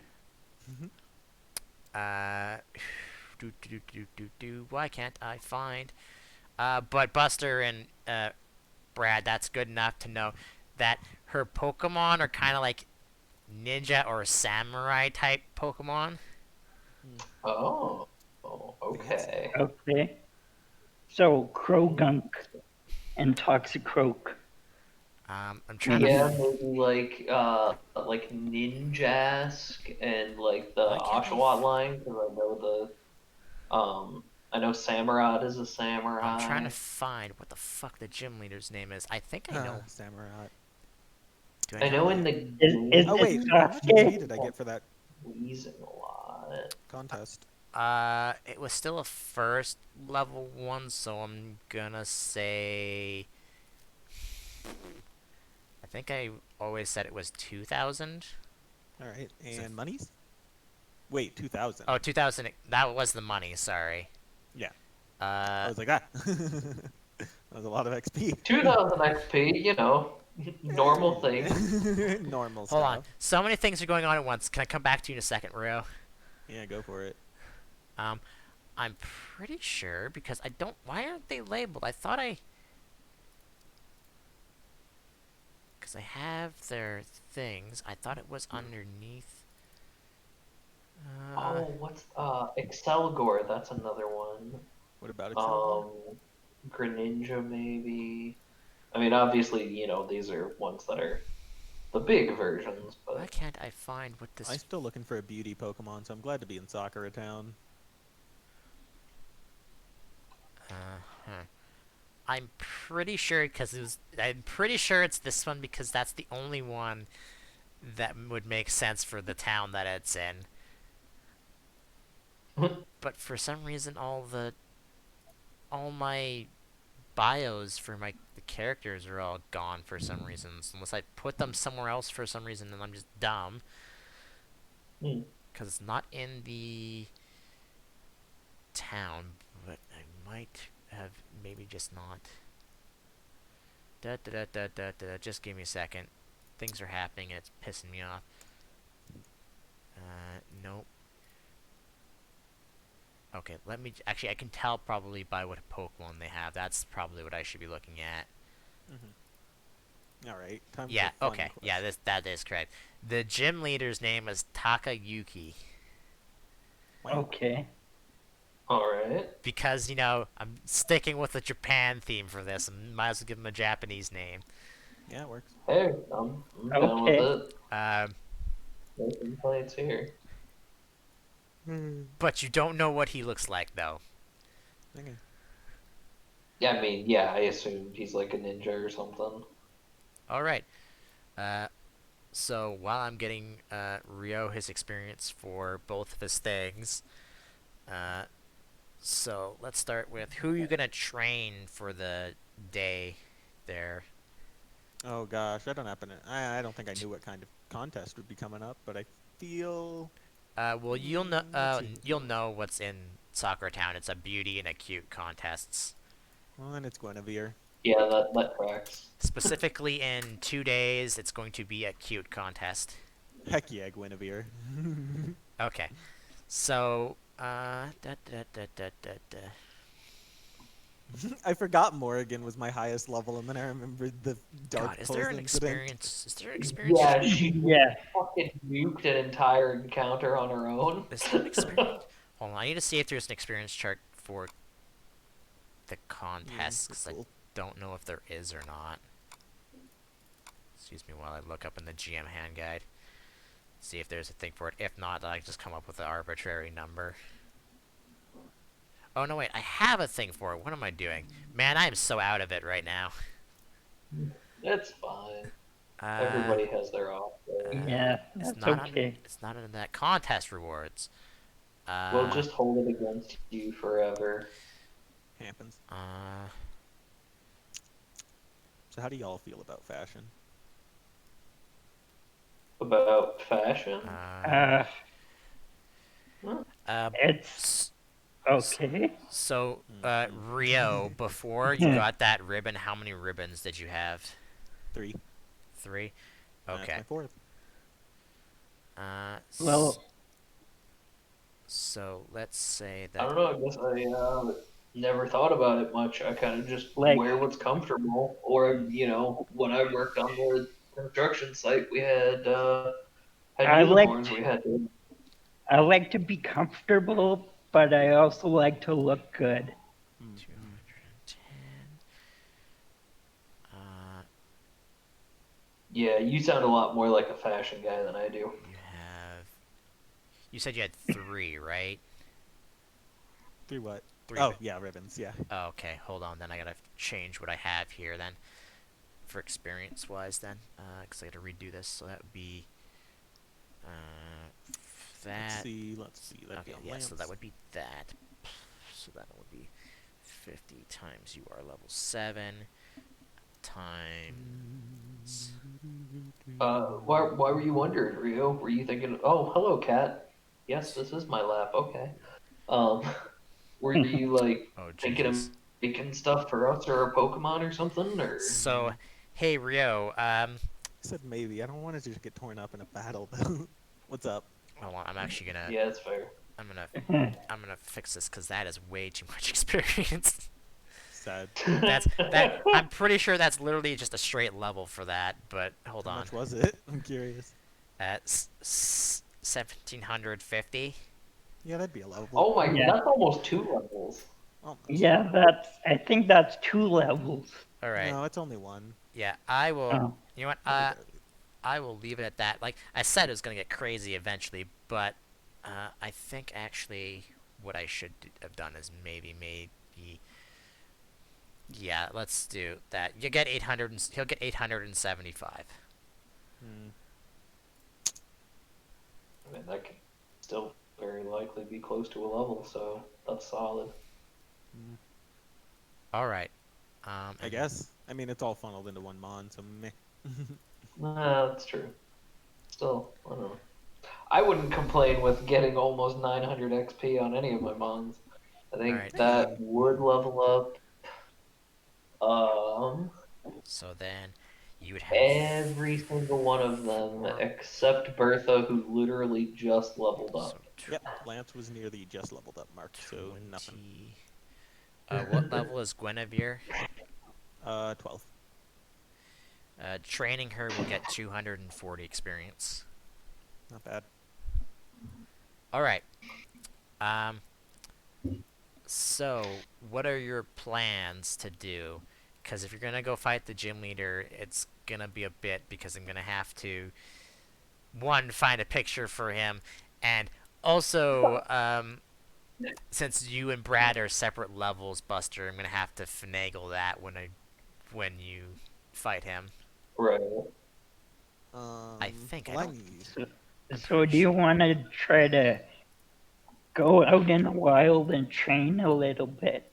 Uh, Why can't I find? But Buster and Brad, that's good enough to know that her Pokemon are kind of like ninja or samurai type Pokemon. Oh, Fancy. okay. okay. So Krogunk and Toxicroak. I'm trying to. Yeah, maybe like Ninjask and like the Why can't I? Oshawott line because I know Samurott is a I'm trying to samurai. find what the fuck the gym leader's name is. I think I Huh, know. Samurai. Do I I know know the? in the Is Oh game wait, it how much XP Sasuke? did I get for that wheezing a lot. contest? It was still a first level one, so I'm gonna say. I think I always said it was 2,000. All right, So, and monies? Wait, 2,000. oh, 2,000. That was the money. Sorry. Yeah, I Uh, was like, ah, that was a lot of XP. 2000 XP, normal thing. Normal hold on. stuff. So many things are going on at once. Can I come back to you in a second, Rio? Yeah, go for it. Um, I'm pretty sure because I don't. Why aren't they labeled? I thought I. Because I have their things. I thought it was underneath. Uh, Oh, what's Excelgor? That's another one. What about Excelgor? Um, Greninja maybe. I mean, obviously, these are ones that are the big versions, why but can't I find what I'm this? still looking for a beauty Pokemon, so I'm glad to be in Sakura Town. Huh. I'm pretty sure because it was. I'm pretty sure it's this one because that's the only one that would make sense for the town that it's in. But for some reason, all my bios for my the characters are all gone for some reasons. Unless I put them somewhere else for some reason, and I'm just dumb Hmm. because it's not in the town. But I might have maybe just not. Just give me a second. Things are happening and it's pissing me off. Nope. Okay, let me. Actually, I can tell probably by what Pokemon they have. That's probably what I should be looking at. All right, time Yeah, for fun okay. Yeah, questions. that is correct. The gym leader's name is Takayuki. Wow. Okay. All right. Because, I'm sticking with the Japan theme for this. I might as well give him a Japanese name. Yeah, it works. Hey, I'm down with Okay. it. Um, No complaints here. but you don't know what he looks like, though. Okay. Yeah, I mean, yeah, I assumed he's like a ninja or something. Alright. Uh, so while I'm getting Rio his experience for both of his things, uh, so let's start with who are you gonna train for the day there? Oh gosh, I don't happen to. I don't think I knew what kind of contest would be coming up, but I feel. Well, Let's see. you'll know what's in Sakura Town. It's a beauty and a cute contests. Well, then it's Guinevere. Yeah, that tracks. Specifically in 2 days, it's going to be a cute contest. Heck yeah, Guinevere. Okay. So, I forgot Morrigan was my highest level, and then I remembered the God, dark pose incident. Is there an experience? Yeah, she Yeah. fucking nuked an entire encounter on her own. Is there an experience? Hold on, I need to see if there's an experience chart for the contest, because I Cool. don't know if there is or not. Excuse me while I look up in the GM hand guide. See if there's a thing for it. If not, I just come up with an arbitrary number. Oh, no, wait. I have a thing for it. What am I doing? Man, I am so out of it right now. It's fine. Uh, Everybody has their off day. Yeah, it's that's not okay. it's not under that contest rewards. We'll just hold it against you forever. Happens. Uh, So how do y'all feel about fashion? About fashion? uh, It's okay. So, Rio, before you got that ribbon, how many ribbons did you have? 3. 3? That's Okay. my 4th. Well, So, let's say I that... don't know. I guess I never thought about it much. I kind of just Like- wear what's comfortable. Or, when I worked on the construction site, we had I uniforms. liked- We had to. I like to be comfortable, but I also like to look good. 210. Yeah, you sound a lot more like a fashion guy than I do. You have... You said you had 3, right? 3 what? 3. Oh, yeah, ribbons, yeah. Oh, okay, hold on, then I gotta change what I have here, then. For experience-wise, then. Because I gotta redo this, so that would be... that... Let's see. That'd be Okay, on yeah, so Lance. that would be that. So that would be 50 times you are level 7 times... Why were you wondering, Rio? Were you thinking, oh, hello, cat? Yes, this is my lap. Okay. Were you like Oh, thinking of Jesus. making stuff for us or our Pokemon or something? Or So, hey, Rio, I said maybe. I don't want to just get torn up in a battle, though. What's up? hold on, I'm actually gonna... yeah, that's fair. I'm gonna fix this, because that is way too much experience. Sad. I'm pretty sure that's literally just a straight level for that, but hold How on. much was it? I'm curious. 1750? Yeah, that'd be a level. Oh my, Yeah. that's almost 2 levels. Almost. Yeah, I think that's 2 levels. Alright. No, it's only 1. Yeah, I will... Oh. You know what? Barely. I will leave it at that. Like, I said it was gonna get crazy eventually, but I think actually what I should have done is maybe... Yeah, let's do that. You get 800 and he'll get 875. Hmm. I mean, that could still very likely be close to a level, so that's solid. Alright. I guess. I mean, it's all funneled into 1 mon, so meh. Nah, that's true. Still, I don't know. I wouldn't complain with getting almost 900 XP on any of my mons. I think Alright. that would level up. So then you would have Every single one of them four. except Bertha, who literally just leveled So up. Yep, Lance was near the just leveled up mark, so nothing. 20. What level is Guinevere? 12. Training her will get 240 experience. Not bad. All right. Um. So, what are your plans to do? Because if you're gonna go fight the gym leader, it's gonna be a bit because I'm gonna have to one find a picture for him, and also since you and Brad are separate levels, Buster, I'm gonna have to finagle that when you fight him. Right. I think I Well, I don't. need. So, I'm so pretty do you sure. want to try to go out in the wild and train a little bit?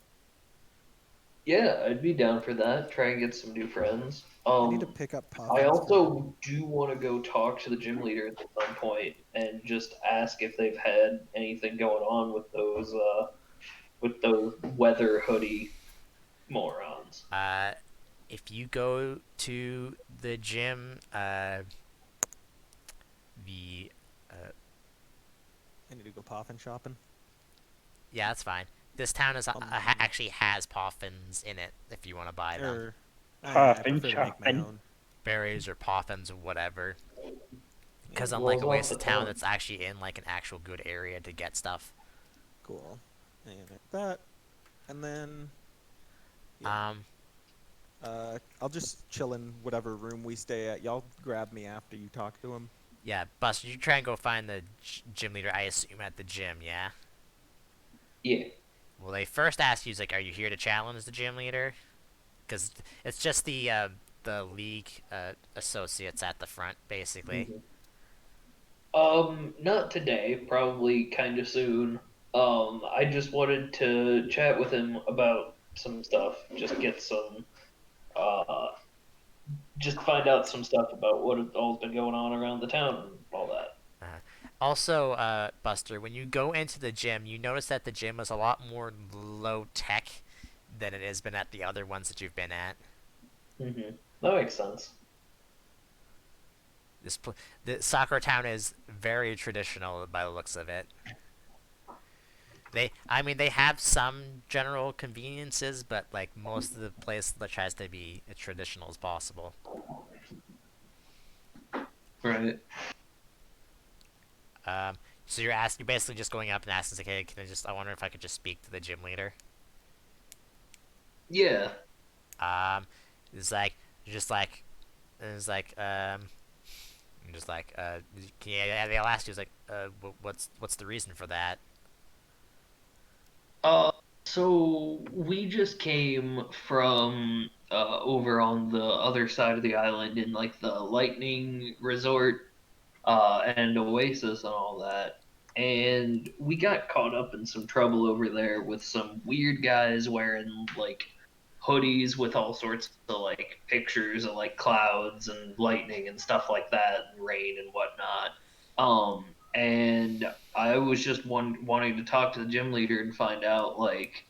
Yeah, I'd be down for that. Try and get some new friends. I need to pick up I Poffins for. also do want to go talk to the gym leaders at some point and just ask if they've had anything going on with those weather hoodie morons. Uh, if you go to the gym, the I need to go Poffin shopping. yeah, that's fine. This town is Um, actually has poffins in it if you want to buy them. or I Puffin, prefer to make my chopping. own. Berries or poffins or whatever. Because Yeah, unlike Rolls off the Oasis Town, tongue. that's actually in like an actual good area to get stuff. cool. And that, and then yeah, Um, I'll just chill in whatever room we stay at. Y'all grab me after you talk to him. yeah, Buster, you try and go find the gym leader. I assume at the gym, yeah. Yeah. Well, they first ask you, like, are you here to challenge the gym leader? Because it's just the league associates at the front, basically. Mhm. Not today, probably kind of soon. I just wanted to chat with him about some stuff, uh, just find out some stuff about what all's been going on around the town and all that. Uh, Also, Buster, when you go into the gym, you notice that the gym is a lot more low tech than it has been at the other ones that you've been at. That makes sense. This the Sakura Town is very traditional by the looks of it. I mean, they have some general conveniences, but like most of the place that tries to be as traditional as possible. Right. Um, so you're basically just going up and asking, like, hey, I wonder if I could just speak to the gym leader. Yeah. Um, it's like, just like, it's like, just like, yeah, they'll ask you, it's like, what's the reason for that? Uh, so we just came from over on the other side of the island in like the Lightning Resort and Oasis and all that. And we got caught up in some trouble over there with some weird guys wearing like hoodies with all sorts of like pictures of like clouds and lightning and stuff like that and rain and whatnot. And I was just wanting to talk to the gym leader and find out like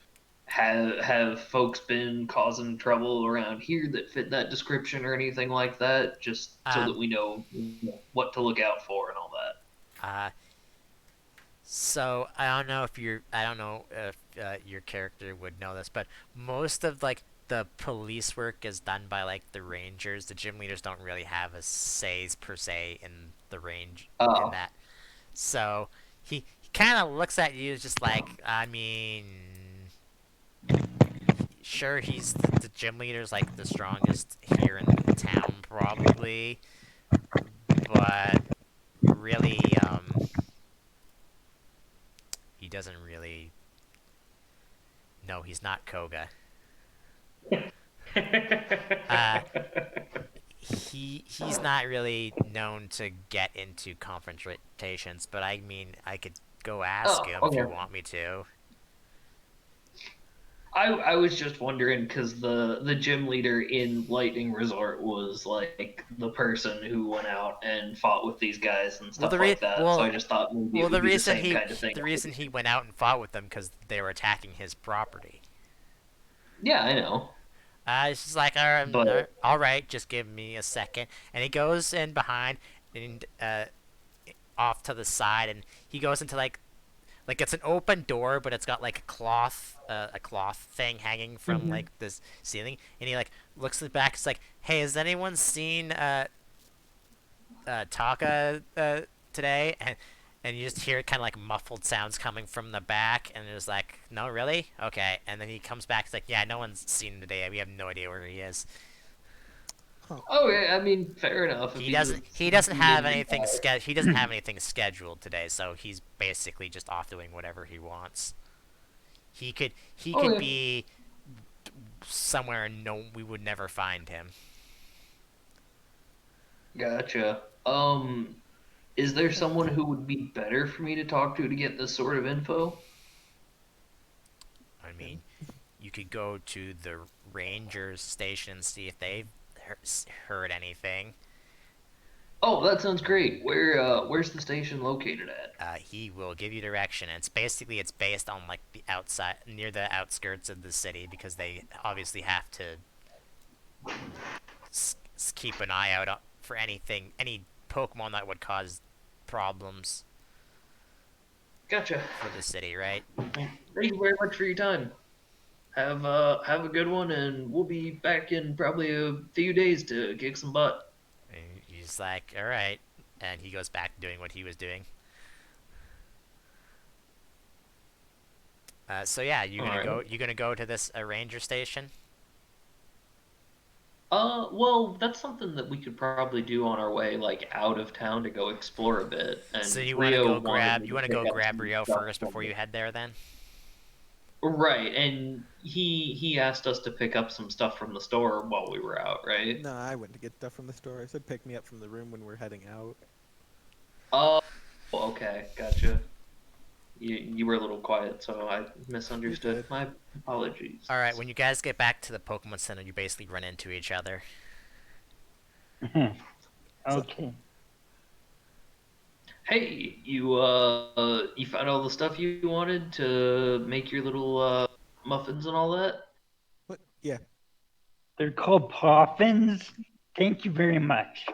have folks been causing trouble around here that fit that description or anything like that, just so that Um, we know what to look out for and all that. uh, So I don't know if your character would know this, but most of like the police work is done by like the rangers. The gym leaders don't really have a say per se in the range in Oh, that. So he kind of looks at you just like, I mean, sure the gym leader's like the strongest here in town probably, but really he doesn't really. No, he's not Koga. Uh, he's not really known to get into confrontations, but I mean, I could go ask oh, him if you okay. want me to. I was just wondering because the gym leader in Lightning Resort was like the person who went out and fought with these guys and Well, stuff like that. So I just thought maybe it would be the same kind of thing. the reason he went out and fought with them because they were attacking his property. Yeah, I know. It's just like, But all right, just give me a second. And he goes in behind and off to the side, and he goes into like it's an open door, but it's got like a cloth thing hanging from Hmm. like this ceiling, and he like looks at the back. It's like, hey, has anyone seen Taka today? And you just hear kind of like muffled sounds coming from the back, and it's like, no, really? Okay. And then he comes back. It's like, yeah, no one's seen him today. We have no idea where he is. Huh. okay, I mean, fair enough. If He he's doesn't. a He doesn't have demon anything guy. sched. He doesn't have anything scheduled today, so he's basically just off doing whatever he wants. He could Okay, be somewhere and no, we would never find him. gotcha. Is there someone who would be better for me to talk to get this sort of info? I mean, you could go to the rangers station and see if they've heard anything. Oh, that sounds great. Where's the station located at? He will give you direction. It's based on like the outside near the outskirts of the city because they obviously have to keep an eye out for any Pokemon that would cause problems Gotcha. for the city, right? Thank you very much for your time. Have a good one, and we'll be back in probably a few days to kick some butt. And he's like, all right, and he goes back to doing what he was doing. So yeah, All right. you're gonna go to this ranger station. Well, that's something that we could probably do on our way, like out of town to go explore a bit. So And Rio wanted me you to want to pick go up grab some Rio stuff first from before the you head there then? right, and he asked us to pick up some stuff from the store while we were out, right? No, I went to get stuff from the store. I said pick me up from the room when we're heading out. Oh, okay, gotcha. You were a little quiet, so I You're misunderstood. good. My apologies. All right, when you guys get back to the Pokemon Center, you basically run into each other. So, Okay. Hey, you found all the stuff you wanted to make your little muffins and all that? what? Yeah. They're called poffins. Thank you very much.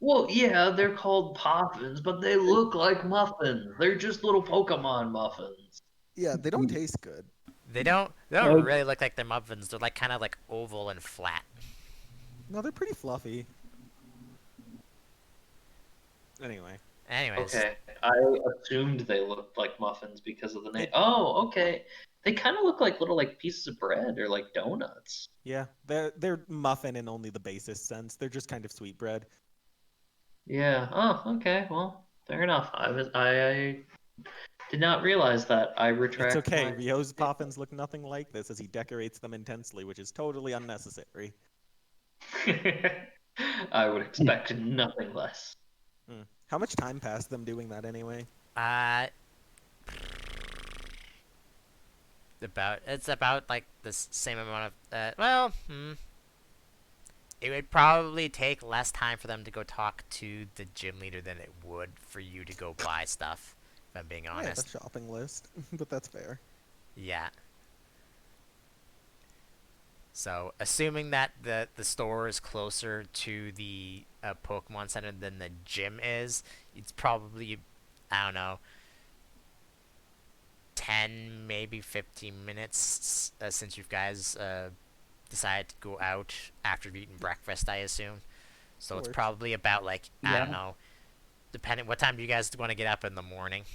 Well, yeah, they're called poffins, but they look like muffins. They're just little Pokemon muffins. Yeah, they don't taste good. They don't Okay. really look like they're muffins. They're like kind of like oval and flat. No, they're pretty fluffy. Anyway. Anyways, Okay, I assumed they looked like muffins because of the name. It Oh, okay. They kind of look like little like pieces of bread or like donuts. Yeah, they're muffin in only the basest sense. They're just kind of sweet bread. Yeah. Oh, okay. Well, fair enough. I did not realize that. I It's retract okay. my. Ryo's poffins look nothing like this as he decorates them intensely, which is totally unnecessary. I would expect nothing less. How much time passed them doing that anyway? uh, it's about like the same amount of it would probably take less time for them to go talk to the gym leader than it would for you to go buy stuff. If I'm being I have a honest, shopping list, but that's fair. yeah. So, assuming that the store is closer to the Pokemon Center than the gym is, it's probably, I don't know, 10, maybe 15 minutes since you guys decided to go out after you've eaten breakfast, I assume. So, That it's works. probably about, like, I don't Yeah. know, depending, what time do you guys want to get up in the morning?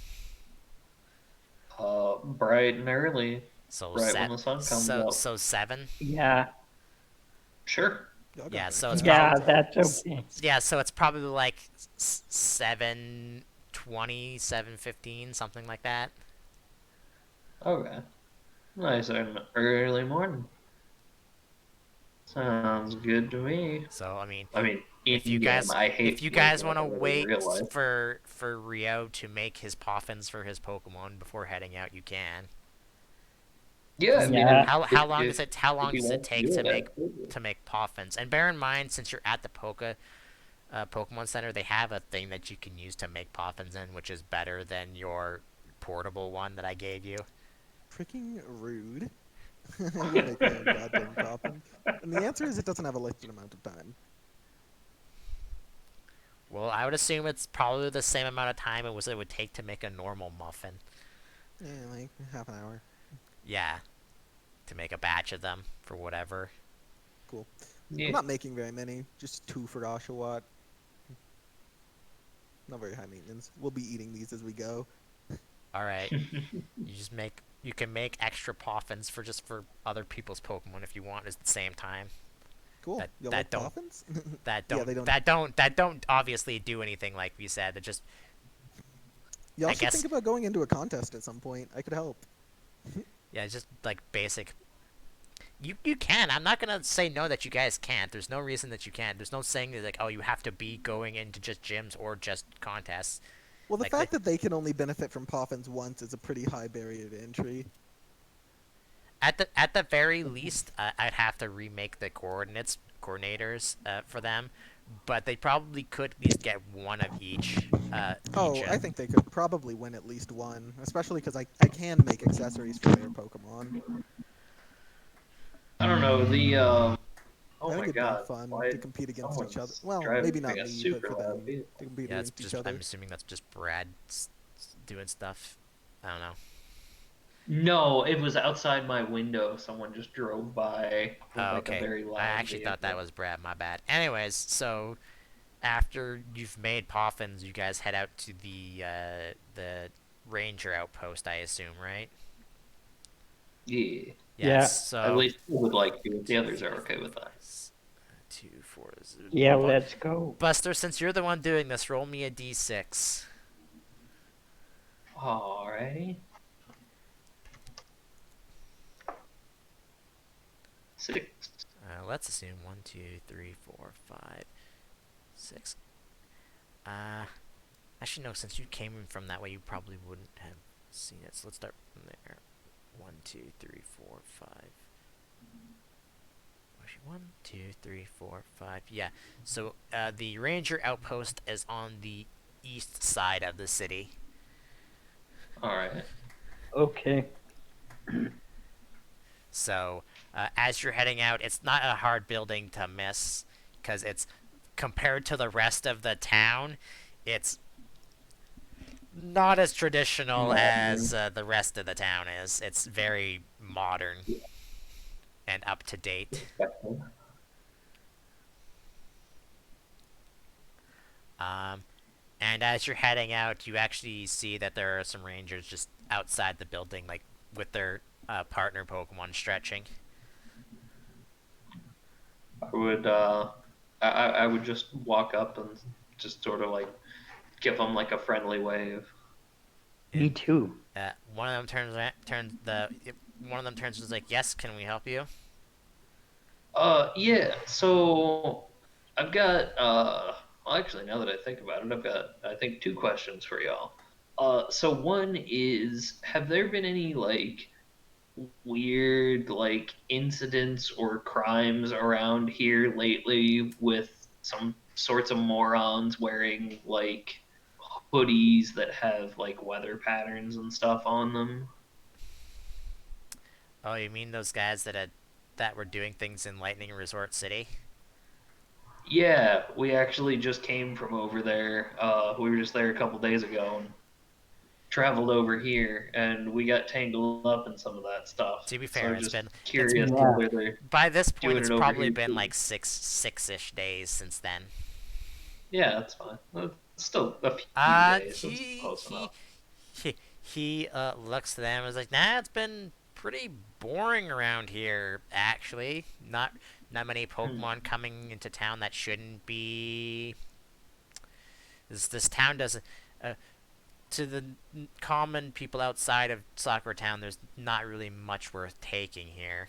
Bright and early, So, right when the sun comes up. 7? Yeah. Sure. Yeah, I'll go Yeah, drink so it's that. Yeah, probably that's okay. yeah, so it's probably like 7:20, 7:15, something like that. Okay. Nice and early morning. Sounds good to me. So I mean, I mean, if you in game, guys I if hate you guys waking want up to early in wait real life. for Rio to make his poffins for his Pokemon before heading out, you can. Yeah, I 'Cause mean, Yeah. how if long you does it want to take do it, absolutely. to make poffins? And bear in mind, since you're at the Pokemon Center, they have a thing that you can use to make poffins in, which is better than your portable one that I gave you. Freaking rude. I will make my own goddamn poppin'. the answer is it doesn't have a limited amount of time. Well, I would assume it's probably the same amount of time it would take to make a normal muffin. Yeah, like half an hour. Yeah, to make a batch of them for whatever. Cool. Yeah. I'm not making very many, just 2 for Oshawott. Not very high maintenance. We'll be eating these as we go. All right, you can make extra poffins for other people's Pokemon if you want at the same time. Cool. That Y'all that like don't Poffins? that Yeah, don't they don't. that don't obviously do anything like we said. That just Y'all I should guess think about going into a contest at some point. I could help. yeah, it's just like basic. You can. I'm not gonna say no that you guys can't. There's no reason that you can't. There's no saying that like oh you have to be going into just gyms or just contests. Well, the Like fact that they can only benefit from Poffins once is a pretty high barrier to entry. at the very least, I'd have to remake the coordinators for them, but they probably could at least get one of each. Oh, I think they could probably win at least one, especially because I can make accessories for their Pokemon. I don't know. Oh I think my it'd be god. fun Why to compete against each other. someone's Well, maybe driving not a me, but super for loud them vehicle? to compete Yeah, it's against each just other. I'm assuming that's just Brad doing stuff. I don't know. No, it was outside my window. Someone just drove by with Oh, like a okay. very I loud actually thought that vehicle. was Brad. My bad. Anyways, so after you've made Poffins, you guys head out to the ranger outpost, I assume, right? Yeah. Yes. Yeah. At So least I would like to if the two, others three, are okay four, with that. five, 2, 4. Yeah, let's go. Buster, since you're the one doing this, roll me a d6. Alrighty. 6. Let's assume 1, 2, 3, 4, 5, 6. Actually, no. Since you came in from that way, you probably wouldn't have seen it. So let's start from there. 1, 2, 3, 4, 5. Actually, 1, 2, 3, 4, 5. Yeah. So the ranger outpost is on the east side of the city. Alright. Okay. So as you're heading out, it's not a hard building to miss because it's compared to the rest of the town. It's not as traditional as the rest of the town is. It's very modern and up to date. Um, and as you're heading out, you actually see that there are some rangers just outside the building, like with their partner Pokemon stretching. I would I would just walk up and just sort of like give them like a friendly wave. Me And too. one of them one of them turns and is like, "Yes, can we help you?" Yeah, so I've got well, actually now that I think about it, I've got I think 2 questions for y'all. So one is have there been any like weird like incidents or crimes around here lately with some sorts of morons wearing like hoodies that have like weather patterns and stuff on them? Oh, you mean those guys that were doing things in Lightning Resort City? Yeah, we actually just came from over there. We were just there a couple days ago and traveled over here, and we got tangled up in some of that stuff. To be So fair, I'm just it's curious Yeah. whether they're by this point doing it's it over probably here been too. like six-ish days since then. Yeah, that's fine. It's still a few Uh, days. It's he close he enough. he looks to them and is like, "Nah, it's been pretty boring around here. Actually, not many Hmm. Pokemon coming into town that shouldn't be. This town doesn't. Uh, to the common people outside of Sakura Town, there's not really much worth taking here.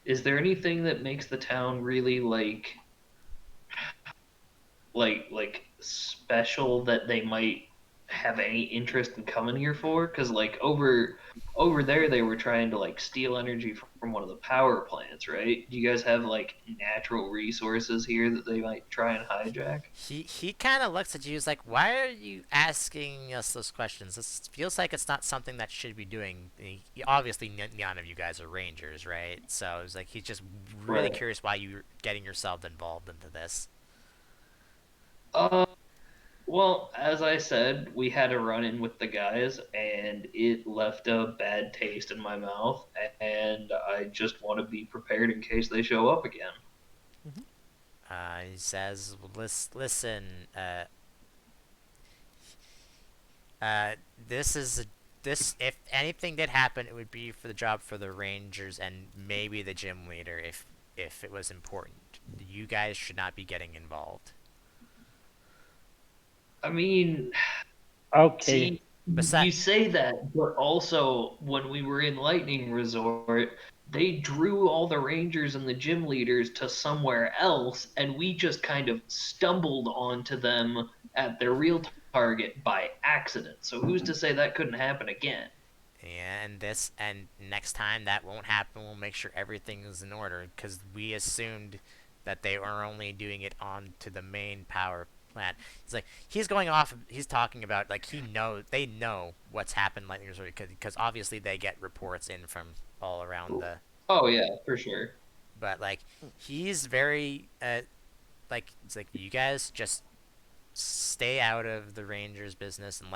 Is there anything that makes the town really like special that they might have any interest in coming here for, because like over there they were trying to like steal energy from one of the power plants, right? Do you guys have like natural resources here that they might try and hijack? He kind of looks at you. He's like, "Why are you asking us those questions? This feels like it's not something that should be doing." Obviously, none of you guys are rangers, right? So it's like he's just really Right. curious why you're getting yourself involved into this. Uh, well, as I said, we had a run in with the guys, and it left a bad taste in my mouth, and I just want to be prepared in case they show up again. Hmm. He says, "Listen, uh, this is this. If anything did happen, it would be for the job for the Rangers and maybe the gym leader if it was important. You guys should not be getting involved." I mean, Okay. see, Besides, you say that, but also when we were in Lightning Resort, they drew all the Rangers and the gym leaders to somewhere else, and we just kind of stumbled onto them at their real target by accident. So who's to say that couldn't happen again? and next time that won't happen. We'll make sure everything is in order because we assumed that they were only doing it on to the main power plant. He's like he's going off. He's talking about like they know what's happened lightning resort because obviously they get reports in from all around the. Oh yeah, for sure. But like he's very like it's like you guys just stay out of the Rangers' business and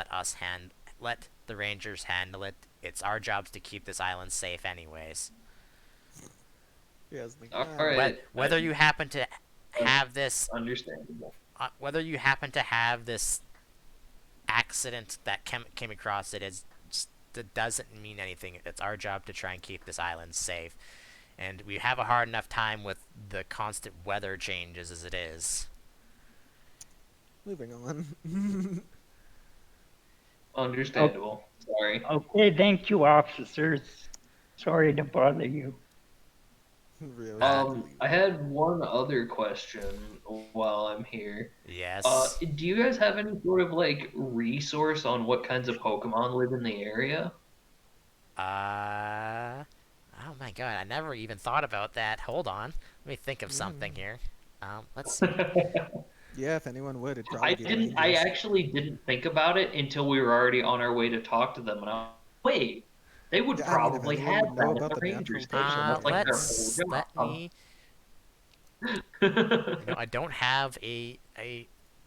let the Rangers handle it. It's our jobs to keep this island safe, anyways. Yeah, I was thinking, All Wh- right, whether you happen to that's have this, understandable. whether you happen to have this accident that came across it is that doesn't mean anything. It's our job to try and keep this island safe, and we have a hard enough time with the constant weather changes as it is. moving on. O- Understandable. Sorry. Okay, thank you, officers. Sorry to bother you. Rio's Uh, like, leave I it. had one other question while I'm here. yes. Do you guys have any sort of like resource on what kinds of Pokemon live in the area? Uh, oh my god, I never even thought about that. Hold on. Let me think of Yeah. something here. Let's see. Yeah, if anyone would, it'd probably I be the didn't. I Rangers. actually didn't think about it until we were already on our way to talk to them, and I wait, they would Yeah, I mean, if probably anyone have would know that at about the the ranger natural station. Pokemon That's like their area. whole Let job. me. I don't have a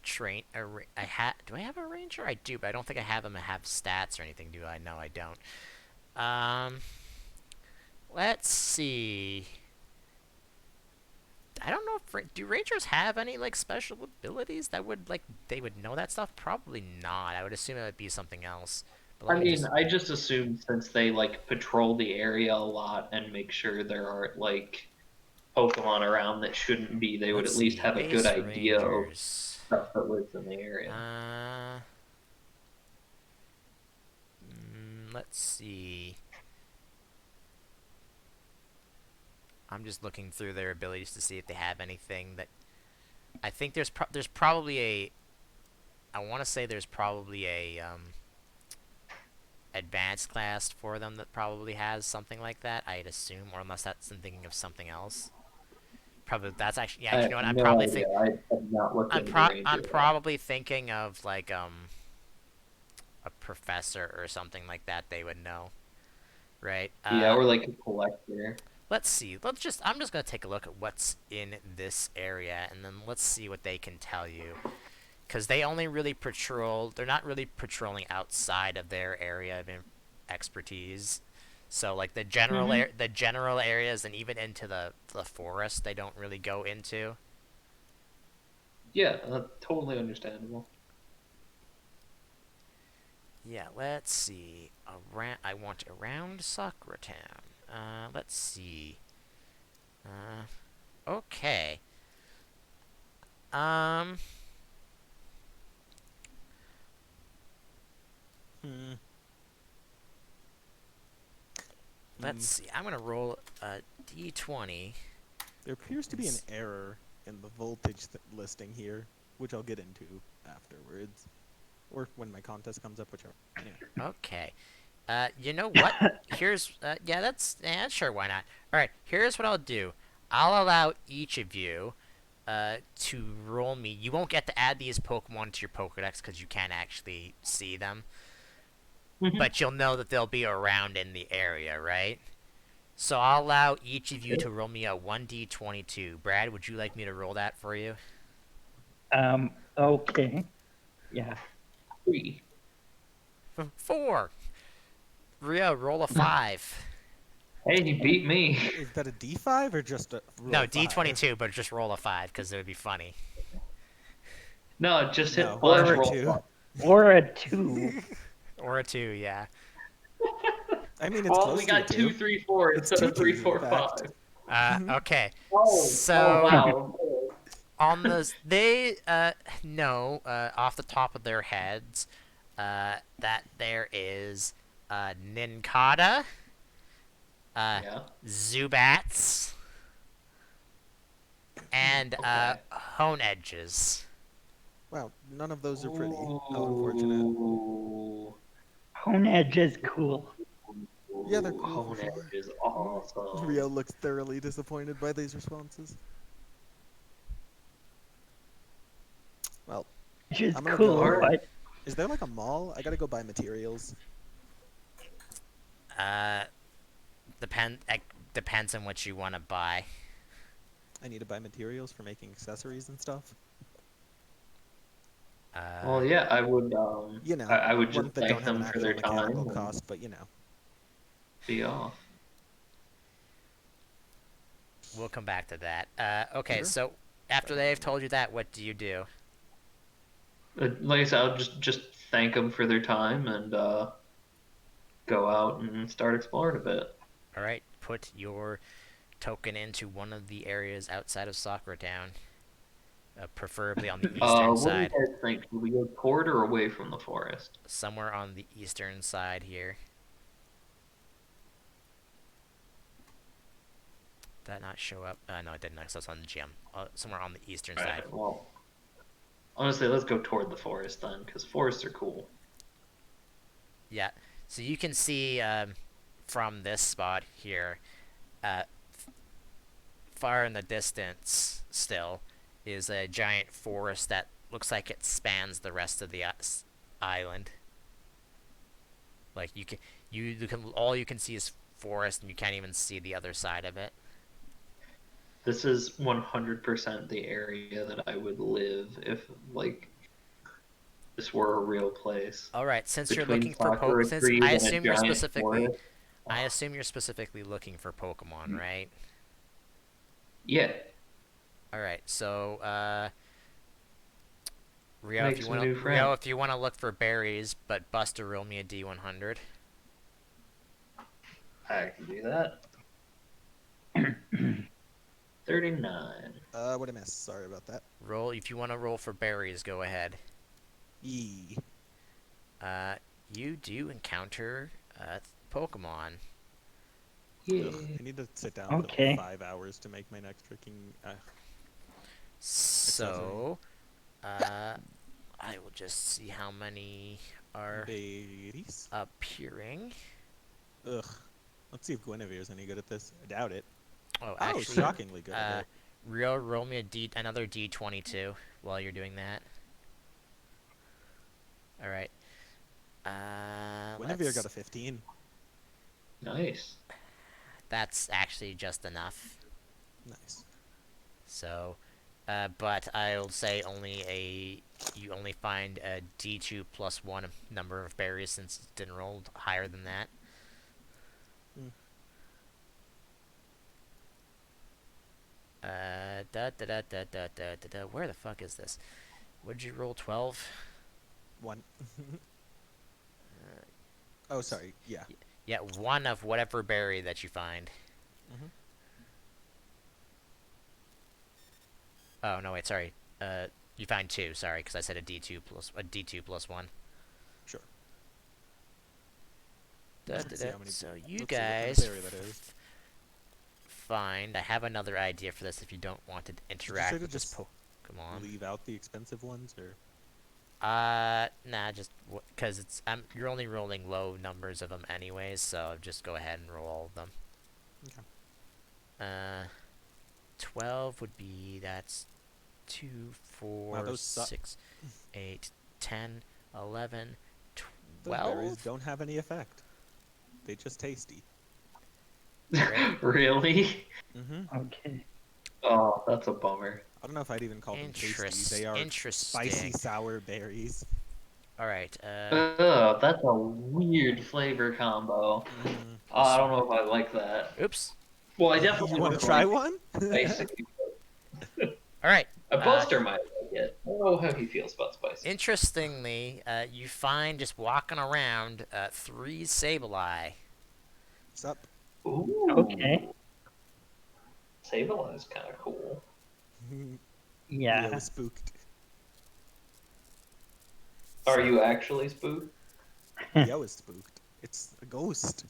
train. I Do I have a ranger? I do, but I don't think I have them. Have stats or anything. Do I? No, I don't. Um, let's see. I don't know if do rangers have any like special abilities that would like they would know that stuff. Probably not. I would assume it would be something else. But let I me mean, just I just assumed since they like patrol the area a lot and make sure there aren't like Pokemon around that shouldn't be, they would let's at least see. have a good Base idea of rangers. stuff that lives in the area. Uh, let's see. I'm just looking through their abilities to see if they have anything that I think there's probably a I want to say there's probably a advanced class for them that probably has something like that. I'd assume, or unless that's I'm thinking of something else. Probably that's actually yeah. I You have know what? no idea. I have not looked into the I'm ranger at all. probably thinking of like a professor or something like that. They would know, right? Yeah, we're like a collector. Let's see. I'm just gonna take a look at what's in this area, and then let's see what they can tell you. Because they only really patrol. They're not really patrolling outside of their area of expertise. So like Mm-hmm. the general areas and even into the forest, they don't really go into. Yeah, totally understandable. Yeah, let's see. Around, I want around Sakura Town. Let's see. Uh, okay. Um, Hmm. let's Mm. see. I'm gonna roll a d20. There appears to be an error in the voltage listing here, which I'll get into afterwards. or when my contest comes up, whichever. Anyway. Okay. You know what? Here's yeah, sure, why not? All right, here's what I'll do. I'll allow each of you to roll me. You won't get to add these Pokemon to your Pokedex because you can't actually see them, Mhm. but you'll know that they'll be around in the area, right? So I'll allow each of you to roll me a 1d22. Brad, would you like me to roll that for you? Okay. Yeah. 3. 4. Rio, roll a 5. Hey, you beat me. Is that a D5 or just a roll No, 5? d22, but just roll a 5 because it would be funny. No, just hit No, flash Or or roll. 2. or a 2. Or a 2, yeah. I mean, it's Well, close we to a got 2, 2. 3, 4 It's instead two of 3, twos, in 4, 5. fact. Okay. Oh, So wow. on the they know off the top of their heads that there is Nincada, Yeah. Zubats, and Okay. Hone Edges. Wow, none of those are pretty. How unfortunate. Ooh. Hone Edge is cool. Yeah, they're cool for Hone Edge sure. is awesome. Rio looks thoroughly disappointed by these responses. Well, Edge is I'm gonna cool, go. Alright. but Is there like a mall? I gotta go buy materials. Uh, depends on what you want to buy. I need to buy materials for making accessories and stuff. Well, yeah, I would. You know, I would just ones that don't thank have an them for actual their mechanical time and cost, but you know. be off. We'll come back to that. Okay, Sure. so after they've told you that, what do you do? Like I said, I'll just thank them for their time and go out and start exploring a bit. All right, put your token into one of the areas outside of Sakura Town, preferably on the eastern What do you side. guys think? Should we go toward or away from the forest? Somewhere on the eastern side here. Did that not show up? No, it didn't. So it's on the gym. Somewhere on the eastern side. Alright, well, honestly, let's go toward the forest then, because forests are cool. Yeah. So you can see from this spot here, uh, far in the distance still, is a giant forest that looks like it spans the rest of the island. Like you can all you can see is forest, and you can't even see the other side of it. This is 100% the area that I would live if, like, this were a real place. All right, since you're Between looking for sakura since trees and a giant forest. I assume you're specifically looking for Pokemon, right? Yeah, All right, so Rio, make some new friends. If you wanna look for berries, but Buster roll me a D100. I can do that. 39. What I miss? Sorry about that. Roll if you wanna roll for berries, go ahead. E. Uh, you do encounter Pokemon. Yeah. Ugh, I need to sit down Okay. for like 5 hours to make my next freaking. So, I will just see how many are Berries. appearing. Ugh. Let's see if Guinevere's any good at this. I doubt it. Oh, Oh, actually, shockingly good at it. Rio, roll me another D22 while you're doing that. All right. Guinevere got a 15. Nice. That's actually just enough. Nice. So, but I'll say you only find a D2 plus 1 number of berries since it didn't roll higher than that. Hmm. Where the fuck is this? Would you roll 12? 1. Oh, sorry. Yeah. Yeah, 1 of whatever berry that you find. Mhm. Oh no, wait, sorry. You find 2. Sorry, because I said a D2 plus 1. Sure. Da-da-da. See how many- So you let's see what kind of guys berry that is. find. I have another idea for this if you don't want to interact should've with this just Pokemon. Leave out the expensive ones, or Nah, just because you're only rolling low numbers of them anyways, so just go ahead and roll all of them. Okay. 12 would be that's 2, Wow, 4, those suck. 6, 8, 10, 11, Those berries 12. don't have any effect. They just tasty. Great. Really? Mm-hmm. Okay. Oh, that's a bummer. I don't know if I'd even call them tasty. They are spicy Interesting. sour berries. All right. Ugh, that's a weird flavor combo. Mm. I don't know if I like that. Oops. Well, I You definitely want to wouldn't try like one? spicy. All right. A Buster might like it. I don't know how he feels about spicy. Interestingly, you find just walking around 3 Sableye. What's up? Okay. Ooh, Sableye is kind of cool. Rio Yeah. is spooked. Are So, you actually spooked? Rio is spooked. It's a ghost.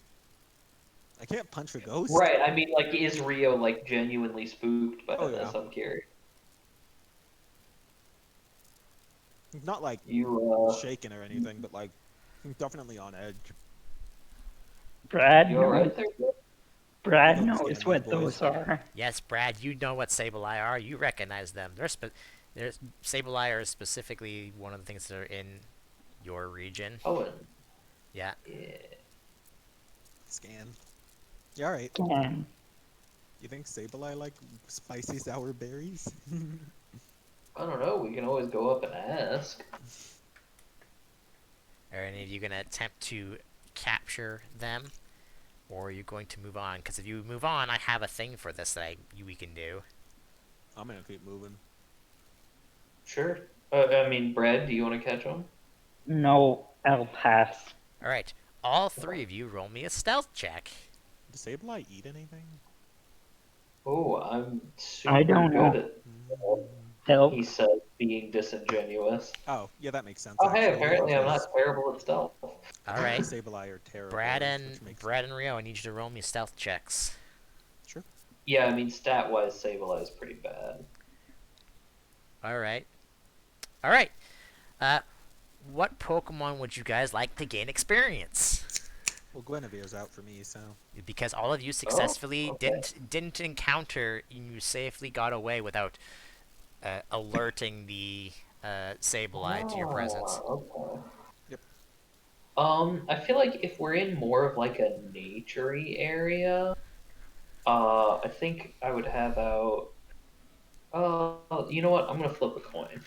I can't punch a ghost. Right. I mean, like, is Rio like genuinely spooked by Oh yeah. this? I'm curious. Not like You shaken or anything, but like definitely on edge. Brad you all knows. right there? You Brad don't scare knows these what boys. those are. yes, Brad, you know what Sableye are. You recognize them. They're Sableye are specifically one of the things that are in your region. Oh, and Yeah. yeah. Scan. You alright? And You think Sableye like spicy sour berries? I don't know. We can always go up and ask. Are any of you gonna attempt to capture them, or are you going to move on? Because if you move on, I have a thing for this that we can do. I'm gonna keep moving. Sure. I mean, Brad, do you want to catch him? no, I'll pass. All right. All 3 of you roll me a stealth check. Does Sableye eat anything? Oh, I'm I super don't good know. at, Stealth. he said, being disingenuous. Oh, yeah, that makes sense Oh, hey, actually. apparently I'm Because not terrible at stealth. All right. Sableye are terrible, Brad which and makes Brad and Rio, I need you to roll me stealth checks. sure. Yeah, I mean, stat-wise, Sableye is pretty bad. All right. All right. Uh, what Pokemon would you guys like to gain experience? Well, Guinevere's out for me, so Because all of you Oh, successfully okay. didn't encounter, you safely got away without alerting the Sableye to your presence. Okay. yep. I feel like if we're in more of like a naturey area, I think I would have out. You know what? I'm gonna flip a coin.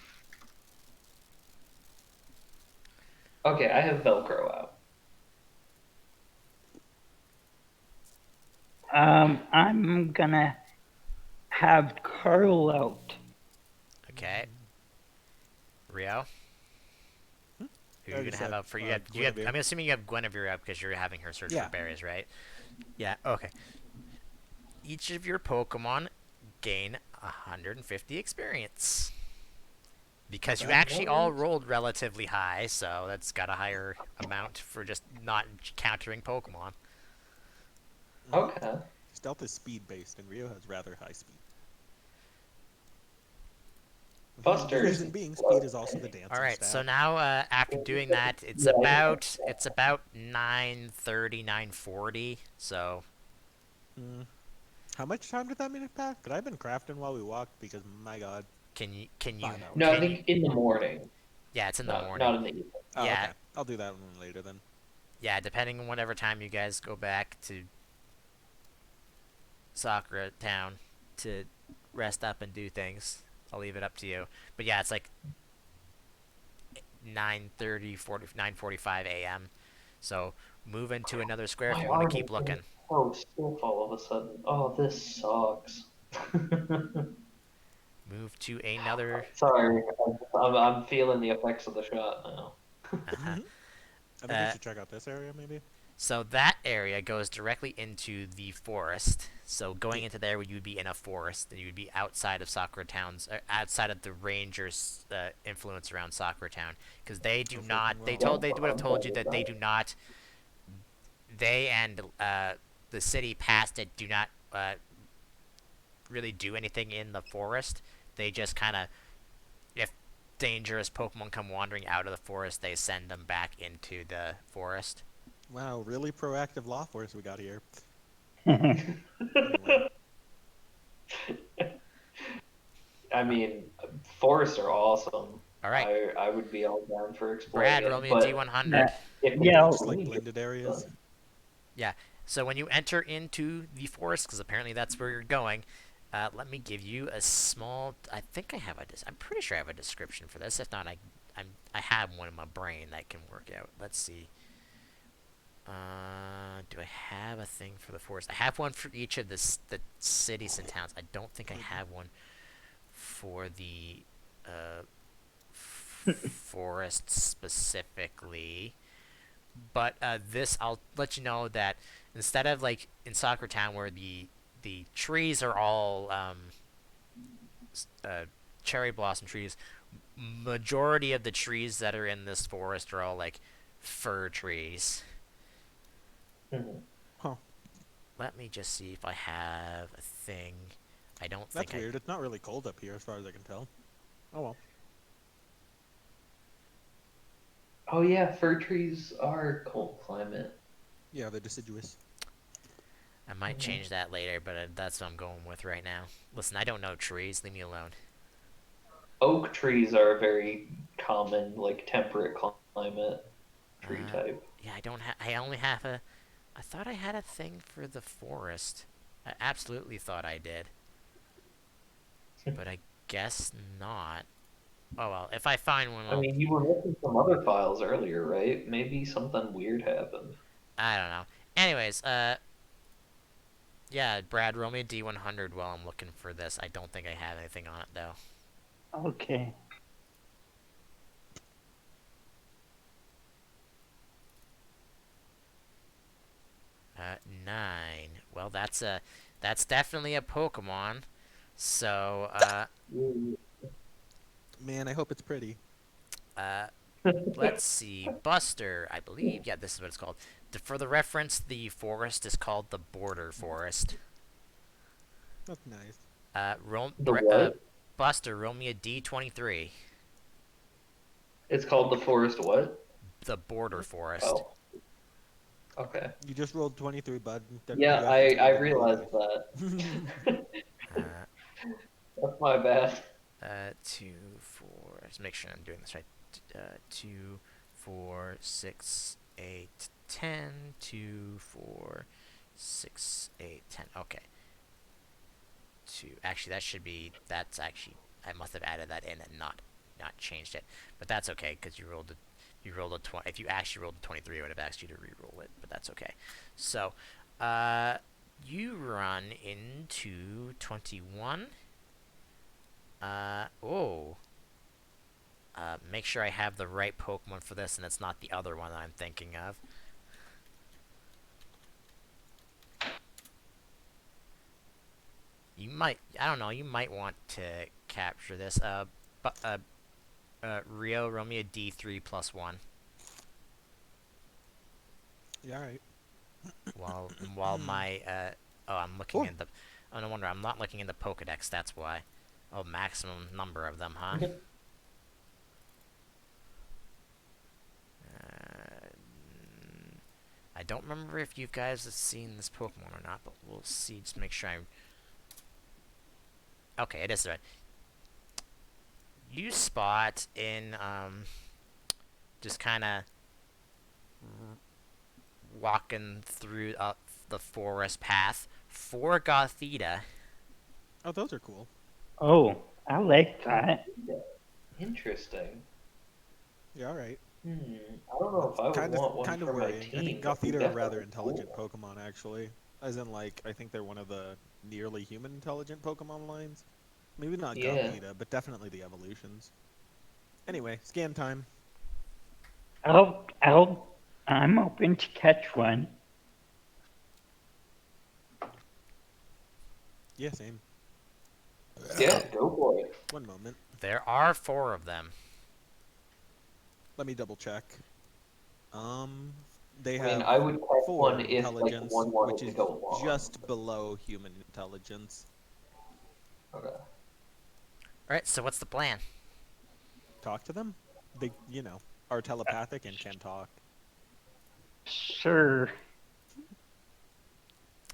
Okay, I have Velcro out. I'm gonna have Carl out. Okay. Rio, who I are you already gonna have said out for Guinevere. I'm assuming you have Guinevere out because you're having her search Yeah. for berries, right? Yeah. Okay. Each of your Pokemon gain 150 experience. Because you Bad. actually all rolled relatively high, so that's got a higher amount for just not countering Pokemon. Okay. Stealth is speed based, and Rio has rather high speed. The Busters. reason being, speed is also the All dancing right, so stat. now after doing that, Yeah. it's about 9:30, 9:40. So Mm. How much time did that minute pass? Could I have been crafting while we walked? Because my god, can you 5 hours. No, I can you? think in the morning, Yeah, it's in the not morning. not in the evening. Oh, Yeah, okay. I'll do that one later then. yeah, depending on whatever time you guys go back to Sakura Town to rest up and do things. I'll leave it up to you. But yeah, it's like 9:30, 9:45 a.m. So move into another square if My you want to arm keep is getting looking. so stiff all of a sudden. Oh, this sucks. Move to another. Sorry, I'm feeling the effects of the shot now. Uh-huh. I think we Uh, should check out this area, maybe. so that area goes directly into the forest. So going Yeah. into there, you would be in a forest, and you would be outside of Sakura Town's, outside of the Rangers' influence around Sakura Town, because they do Oh, freaking not. well. They would have told you that they do not. They and the city past it do not really do anything in the forest. They just kind of, if dangerous Pokemon come wandering out of the forest, they send them back into the forest. Wow, really proactive law force we got here. Anyway, I mean, forests are awesome. All right, I would be all down for exploring Brad, roll it, me a but D100. if are Yeah, they it's just like dangerous, blended areas? Yeah. So when you enter into the forest, because apparently that's where you're going, let me give you a small. I think I have a. I'm pretty sure I have a description for this. If not, I have one in my brain that can work out. Let's see. Do I have a thing for the forest? I have one for each of the cities and towns. I don't think I have one for the uh, forest specifically. But this, I'll let you know that instead of like in Sakura Town where the trees are all cherry blossom trees, majority of the trees that are in this forest are all like fir trees. Mhm. Huh. Let me just see if I have a thing. I don't That's think I. weird. It's not really cold up here as far as I can tell. Oh well. Oh yeah, fir trees are cold climate. Yeah, they're deciduous. I might Mhm. change that later, but that's what I'm going with right now. Listen, I don't know trees. Leave me alone. Oak trees are a very common, like temperate climate tree Uh, type. yeah, I don't have. I only have a. I thought I had a thing for the forest. I absolutely thought I did, but I guess not. Oh well, if I find one, I well, mean, you were missing some other files earlier, right? Maybe something weird happened. I don't know. Anyways, yeah, Brad, roll me a D100 while I'm looking for this. I don't think I have anything on it though. okay. Nine. Well, that's definitely a Pokemon. So, Man, I hope it's pretty. uh, let's see. Buster, I believe. Yeah, this is what it's called. For the reference, the forest is called the Border Forest. That's nice. Roll, The what? Buster, roll me a D23. It's called the forest what? The Border Forest. Oh, okay. You just rolled 23, bud. Yeah, You have to do I it realized immediately. that. Uh, That's my bad. 2, 4. Let's make sure I'm doing this right. 2, 4, 6, 8, 10. 2, 4, 6, 8, 10. Okay. Two. Actually, that should be. That's actually. I must have added that in and not changed it. But that's okay because you rolled a. You rolled a 20. If you actually rolled a 23, I would have asked you to re-roll it. But that's okay. So, you run into 21. Oh. Make sure I have the right Pokemon for this, and it's not the other one that I'm thinking of. You might, I don't know, you might want to capture this. Rio, roll me a D3 plus 1. Yeah, alright. While my, I'm looking Oh, in the, oh, no wonder, I'm not looking in the Pokedex, that's why. Oh, maximum number of them, huh? Uh, I don't remember if you guys have seen this Pokemon or not, but we'll see. Just make sure I'm. Okay, it is right. You spot in just kind of walking through the forest path 4 Gothita. oh, those are cool. Oh, I like that. Interesting. Yeah, alright. I don't know if I would Kind of, want one kind of for my worrying. I think team, but they're Gothita are rather definitely intelligent cool. Pokemon, actually. As in, like, I think they're one of the nearly human intelligent Pokemon lines. Maybe not Yeah. Gothita, but definitely the evolutions. Anyway, scan time. I'm open to catch one. Yeah, same. Yeah, go for it. One moment. There are 4 of them. Let me double check. They I mean, have I would catch 4 one if like intelligence, one which wanted to is go along. just below human intelligence. Okay. Alright, so what's the plan? talk to them? They, are telepathic and can talk. Sure.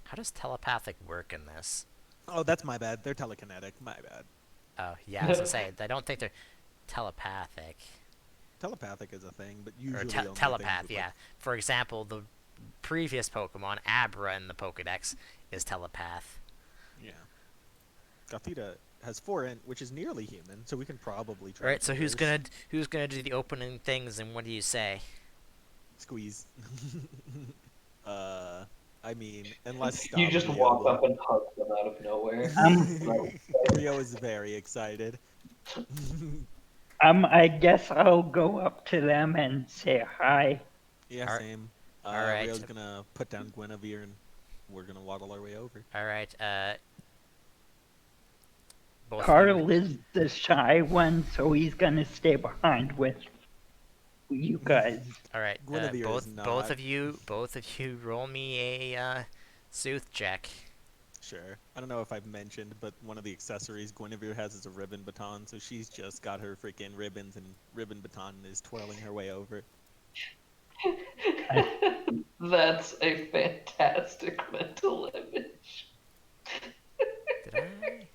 How does telepathic work in this? Oh, that's my bad. They're telekinetic. My bad. Oh, yeah, as I say, I don't think they're telepathic. Telepathic is a thing, but Or usually only things telepath, with yeah. For example, the previous Pokemon, Abra in the Pokedex, is telepath. yeah. Gothita has 4 int, which is nearly human, so we can probably try Alright, so fingers. who's gonna do the opening things, and what do you say? Squeeze. uh, I mean, unless You stop just Rio walk will. up and hug them out of nowhere. Rio is very excited. I guess I'll go up to them and say hi. Yeah, Alright, same. alright, Rio's gonna put down Guinevere and we're gonna waddle our way over. alright, both of you. Carl is the shy one, so he's gonna stay behind with you guys. Alright, Guinevere is not. both of you roll me a, Sooth check. Sure. I don't know if I've mentioned, but one of the accessories Guinevere has is a ribbon baton, so she's just got her freaking ribbons and ribbon baton and is twirling her way over. That's a fantastic mental image. Did I?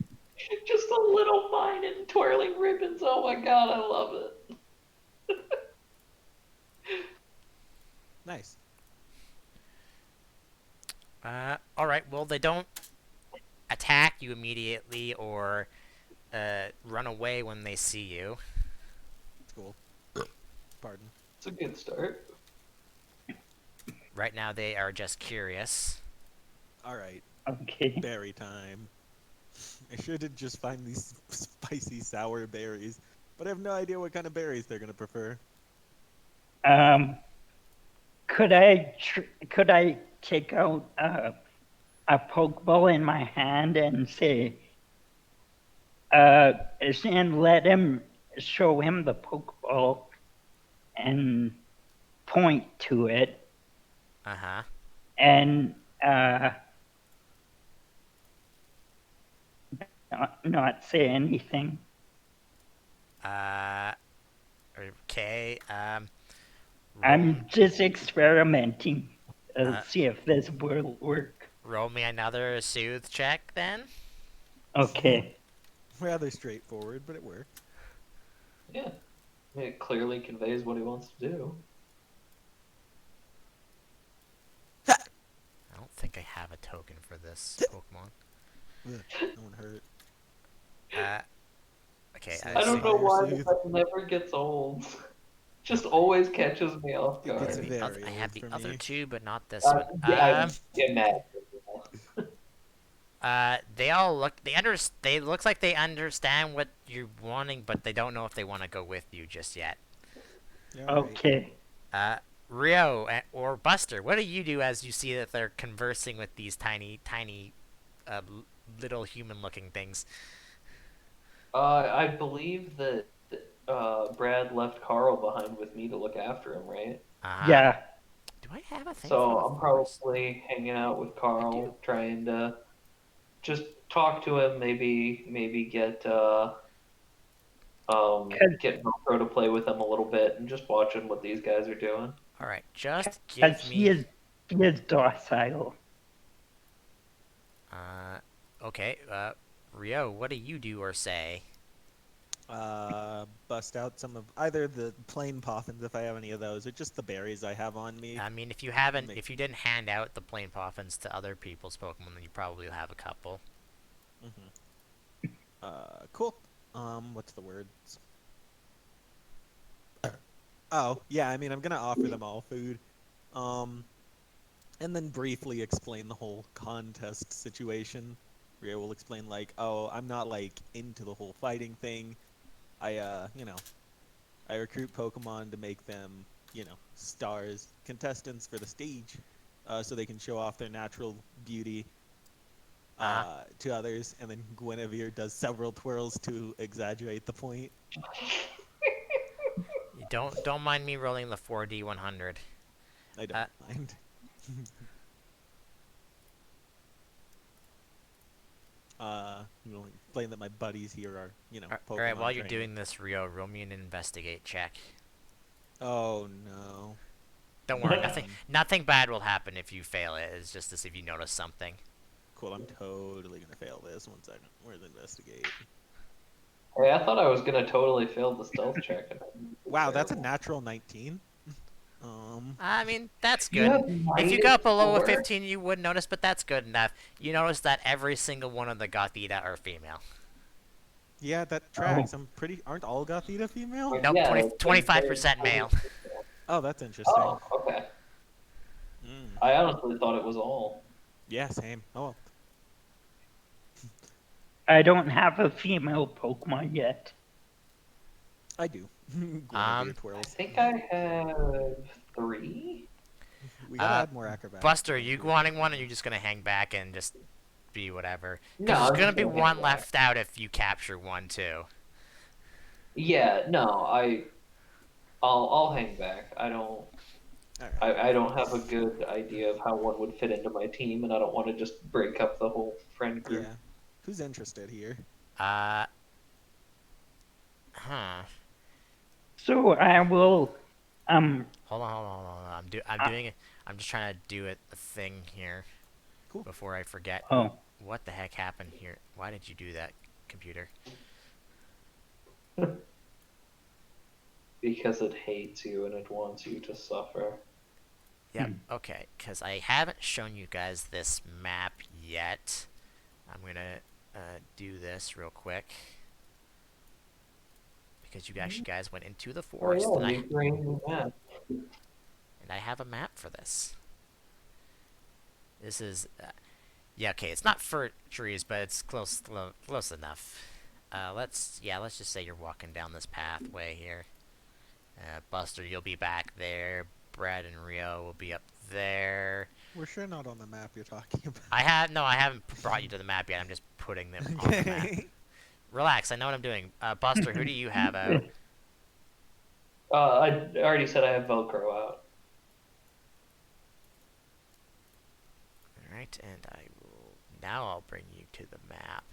Just a little vine and twirling ribbons. Oh my god, I love it. Nice. Alright, well, they don't attack you immediately or run away when they see you. It's cool. Pardon. It's a good start. Right now, they are just curious. Alright. Okay. Berry time. I should just find these spicy sour berries, but I have no idea what kind of berries they're gonna prefer. Could I take out a Pokeball in my hand and say, and let him show him the Pokeball and point to it Uh-huh. and not say anything. Okay, roll, I'm just experimenting to Uh, see if this will work. roll me another Soothe check, then. Okay. Rather straightforward, but it worked. Yeah. It clearly conveys what he wants to do. I don't think I have a token for this Pokemon. Ugh, no one hurt. Okay, So- I don't know Fire why Soothe. that never gets old. Just always catches me off It gets guard. very I have old the for other me. two, but not this Yeah, one. I imagine. They all look. They looks like they understand what you're wanting, but they don't know if they want to go with you just yet. Yeah, right. Okay. Rio or Buster, what do you do as you see that they're conversing with these tiny, little human-looking things? I believe that Brad left Carl behind with me to look after him, right? Yeah. Do I have a thing So for I'm the forest? probably hanging out with do. Carl, trying to just talk to him, maybe get get Velcro to play with him a little bit, and just watching what these guys are doing. All right, just Because give he me. is docile. Okay. Rio, what do you do or say? Bust out some of either the plain poffins if I have any of those, or just the berries I have on me. I mean, if you didn't hand out the plain poffins to other people's Pokemon, then you probably have a couple. Cool. What's the words? Oh, yeah, I mean, I'm gonna offer them all food. And then briefly explain the whole contest situation. Rio will explain, like, oh, I'm not, like, into the whole fighting thing. I recruit Pokemon to make them, stars, contestants for the stage, so they can show off their natural beauty to others. And then Guinevere does several twirls to exaggerate the point. You don't mind me rolling the 4D100. I don't mind. Playing that my buddies here are, Alright, while Pokemon you're trained. doing this, Rio, roll me an investigate check. Oh no. Don't worry, nothing bad will happen if you fail it. It's just to see if you notice something. Cool, I'm totally gonna fail this. 1 second. Where's investigate? Hey, I thought I was gonna totally fail the stealth check. Wow, that's a Terrible. natural 19. I mean, that's You have good. If you got below a -4? 15, you wouldn't notice, but that's good enough. You notice that every single one of the Gothita are female. Yeah, that Oh, tracks. Aren't all Gothita female? Nope, Yeah, 20, it's like 25% male. Oh, that's interesting. Oh, okay. Mm. I honestly thought it was all. Yeah, same. Oh, well. I don't have a female Pokemon yet. I do. Guinevere Um, I twirls. think I have 3. We gotta add more acrobatics. Buster, are you wanting one, or are you just gonna hang back and just be whatever? No, Because there's I'm gonna just be gonna hang one back. left out if you capture one too. Yeah, no, I'll hang back. All right. I don't have a good idea of how one would fit into my team, and I don't want to just break up the whole friend group. Yeah. Who's interested here? Uh, huh. So I will, Hold on. I'm I, doing it. I'm just trying to do a thing here Cool. before I forget. oh, What the heck happened here? Why did you do that, computer? Because it hates you and it wants you to suffer. Yep. Okay. Because I haven't shown you guys this map yet. I'm gonna do this real quick because you guys went into the Oh forest, yeah, you bring that. and I have a map for this. This is yeah, okay. It's not fir trees, but it's close enough. Let's just say you're walking down this pathway here. Buster, you'll be back there. Brad and Rio will be up there. We're sure not on the map you're talking about. I haven't brought you to the map yet. I'm just putting them on the map. Okay. Relax, I know what I'm doing. Buster, who do you have out? I already said I have Velcro out. Alright, and now I'll bring you to the map.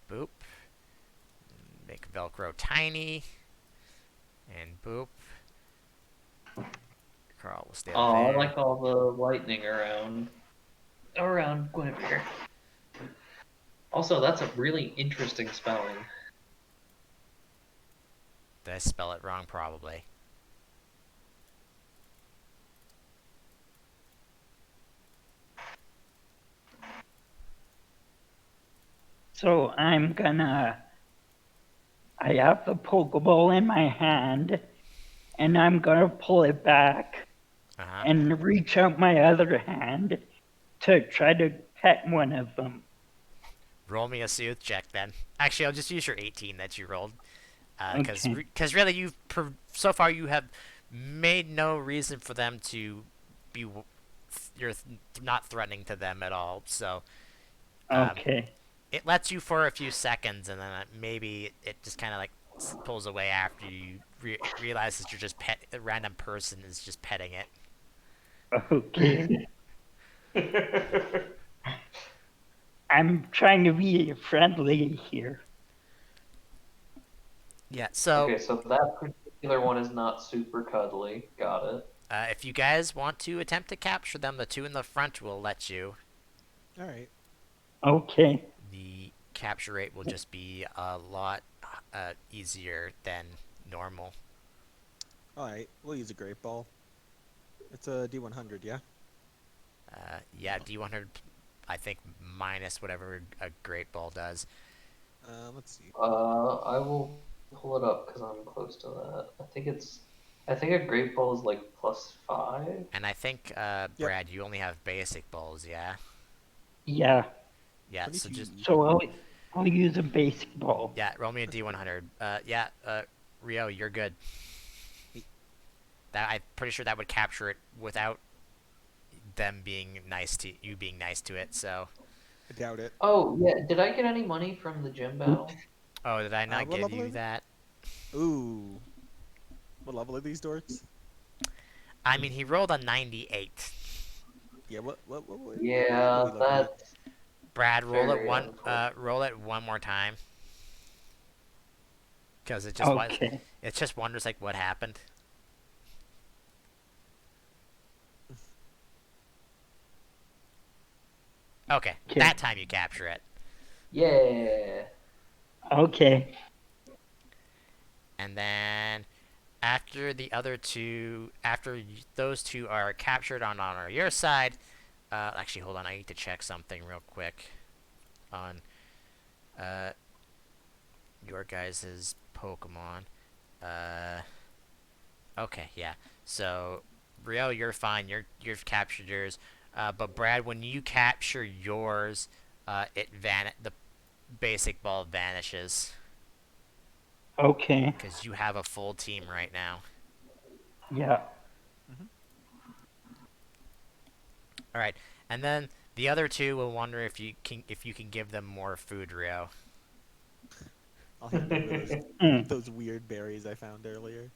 Boop. Make Velcro tiny. And boop. Carl will stay up Oh, there. I like all the lightning around Guinevere. Also, that's a really interesting spelling. Did I spell it wrong? Probably. so I have the Pokeball in my hand, and I'm gonna pull it back Uh-huh. and reach out my other hand to try to pet one of them. Roll me a soothe check then. Actually, I'll just use your 18 that you rolled. Because Okay. really, so far you have made no reason for them to be. You're not threatening to them at all. So Okay. it lets you for a few seconds, and then maybe it just kind of like pulls away after you realize that you're just a random person is just petting it. Okay. I'm trying to be friendly here. Yeah. So Okay, so that particular one is not super cuddly. Got it. if you guys want to attempt to capture them, the two in the front will let you. All right. Okay. The capture rate will just be a lot easier than normal. All right. We'll use a great ball. It's a D100, yeah. Yeah, D100, I think minus whatever a great ball does. Let's see. I will pull it up because I'm close to that. I think a great ball is like +5. And I think Brad, you only have basic balls, yeah. Yeah. Yeah, so 22. just So I'll use a basic ball. yeah, roll me a D100. Yeah, Rio, you're good. That I'm pretty sure that would capture it without them being nice to you being nice to it. So, I doubt it. Oh yeah, did I get any money from the gym battle? oh, did I not what give level you is it? that? Ooh. What level are these dorks? I mean, he rolled a 98. Yeah, what are Yeah, we looking at? that's Brad, very unfortunate. roll it one more time, because Okay. it just wonders like what happened. Okay, Okay. that time you capture it, Yeah. Okay. and then after the other two, those two are captured on your side. Actually, hold on, I need to check something real quick on uh your guys's Pokemon. Uh, okay, yeah. So, Rio, you're fine. You've captured yours. But Brad, when you capture yours, the basic ball vanishes Okay. because you have a full team right now. Yeah. Hmm. All right, and then the other two will wonder if you can give them more food, Rio. I'll hand over those Mm. those weird berries I found earlier.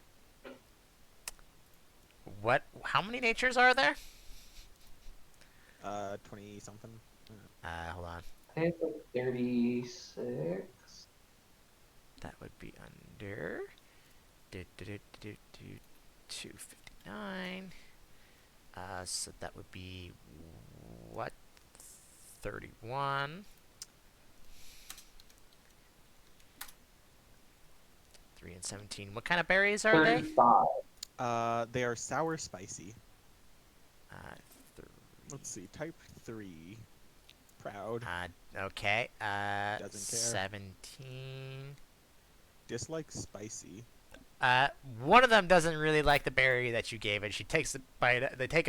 What? How many natures are there? 20 something. Hold on. I think it's like 36. That would be under 259. So that would be what? 31. 3 and 17. What kind of berries are they? 35. They are sour spicy. Uh, Let's see, type 3. Proud. okay. Doesn't care. 17. Dislikes spicy. One of them doesn't really like the berry that you gave it. She takes a bite.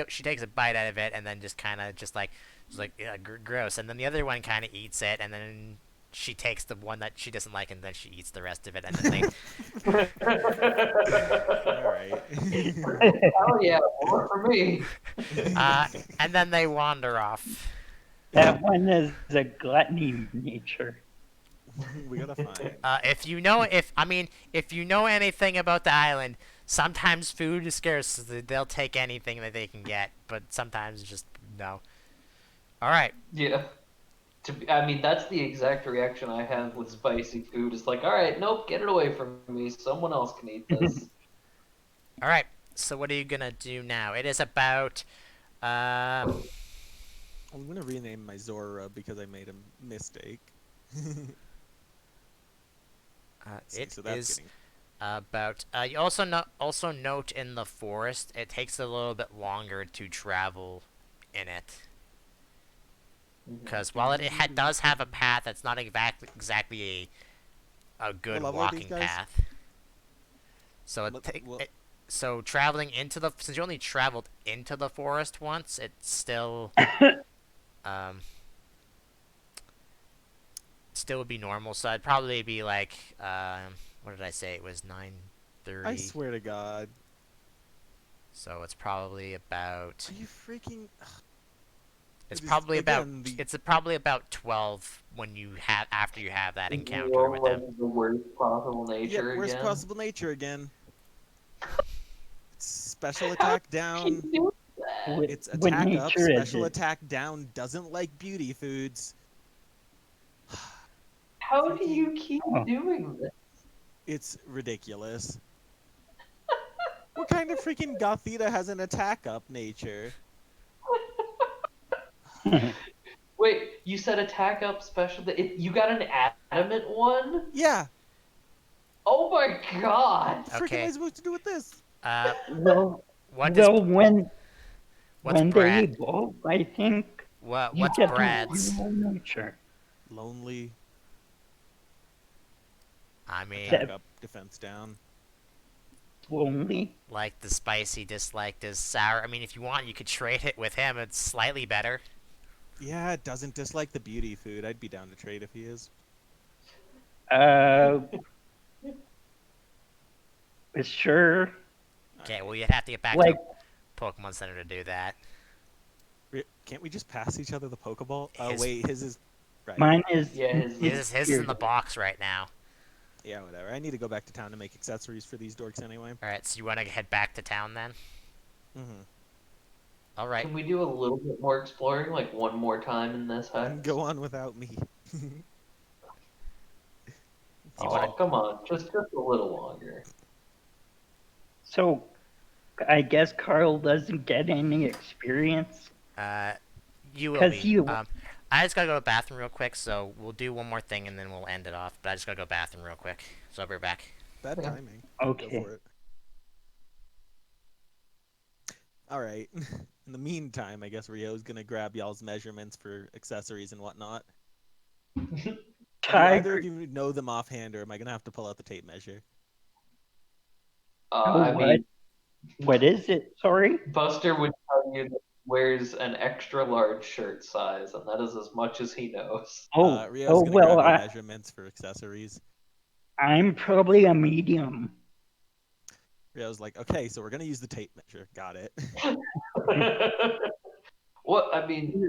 She takes a bite out of it, and then just kind of just like yeah, gross. And then the other one kind of eats it, and then she takes the one that she doesn't like, and then she eats the rest of it, and then Alright. Hell yeah, more for me. and then they wander off. That one is a gluttony nature. We gotta find. If you know anything about the island, sometimes food is scarce, so they'll take anything that they can get. But sometimes just no. All right. Yeah. I mean, that's the exact reaction I have with spicy food. It's like, all right, nope, get it away from me. Someone else can eat this. All right. So what are you gonna do now? It is about. I'm gonna rename my Zora because I made a mistake. See, It so that's is getting. about. You also note in the forest, it takes a little bit longer to travel in it. Because while does have a path, it's not exactly a What good level are these walking guys? path. So Well, so traveling into the since you only traveled into the forest once, it's um still would be normal. So I'd probably be like what did I say? It was I 9:30. swear to God. So it's probably about Are you freaking? it's It is, probably about again, the it's probably about 12 when you have after you have that encounter with Roll them. like the worst possible yep, nature worst again. possible nature again. It's special How attack did she down. do that? It's What attack up. nature is Special it? attack down. Doesn't like beauty foods. How do Freaking, you keep Oh. doing this? it's ridiculous. What kind of freaking Gothita has an attack up nature? Wait, you said attack up special. You got an adamant one? Yeah, Oh my god! what the frick am I Okay. supposed to do with this? Uh, well, what does well, what's when they Brad? evolve, I think you What's get to Brad's? reroll nature. Lonely, I mean, attack That up, defense down. lonely. like the spicy disliked is sour. I mean, if you want, you could trade it with him. It's slightly better. Yeah, it doesn't dislike the beauty food. I'd be down to trade if he is. Uh, sure. Okay, well, Alright. you'd have to get back to Like the Pokemon Center to do that. Can't we just pass each other the Pokeball? Oh, His wait, his is. Right. mine is. Yeah, his is in the box right now. Yeah, whatever. I need to go back to town to make accessories for these dorks anyway. All right, so you want to head back to town then? Mm-hmm. All right. Can we do a little bit more exploring, like one more time in this hex? Go on without me. Do you want Oh, come on, just a little longer. So I guess Carl doesn't get any experience to? You will because be. you. I just gotta go to the bathroom real quick, so we'll do one more thing and then we'll end it off. But I just gotta go to the bathroom real quick, so I'll be right back. Bad Okay. timing. Go Okay. for it. All right. In the meantime, I guess Rio's gonna grab y'all's measurements for accessories and whatnot. Do either of Tiger. you know them offhand, or am I gonna have to pull out the tape measure? Oh, I what? mean, What is it? Sorry. Buster would tell you that he wears an extra large shirt size, and that is as much as he knows. Oh, Rio's oh gonna well. grab your measurements for accessories. I'm probably a medium. Rio's like, okay, so we're gonna use the tape measure. Got it. What I mean,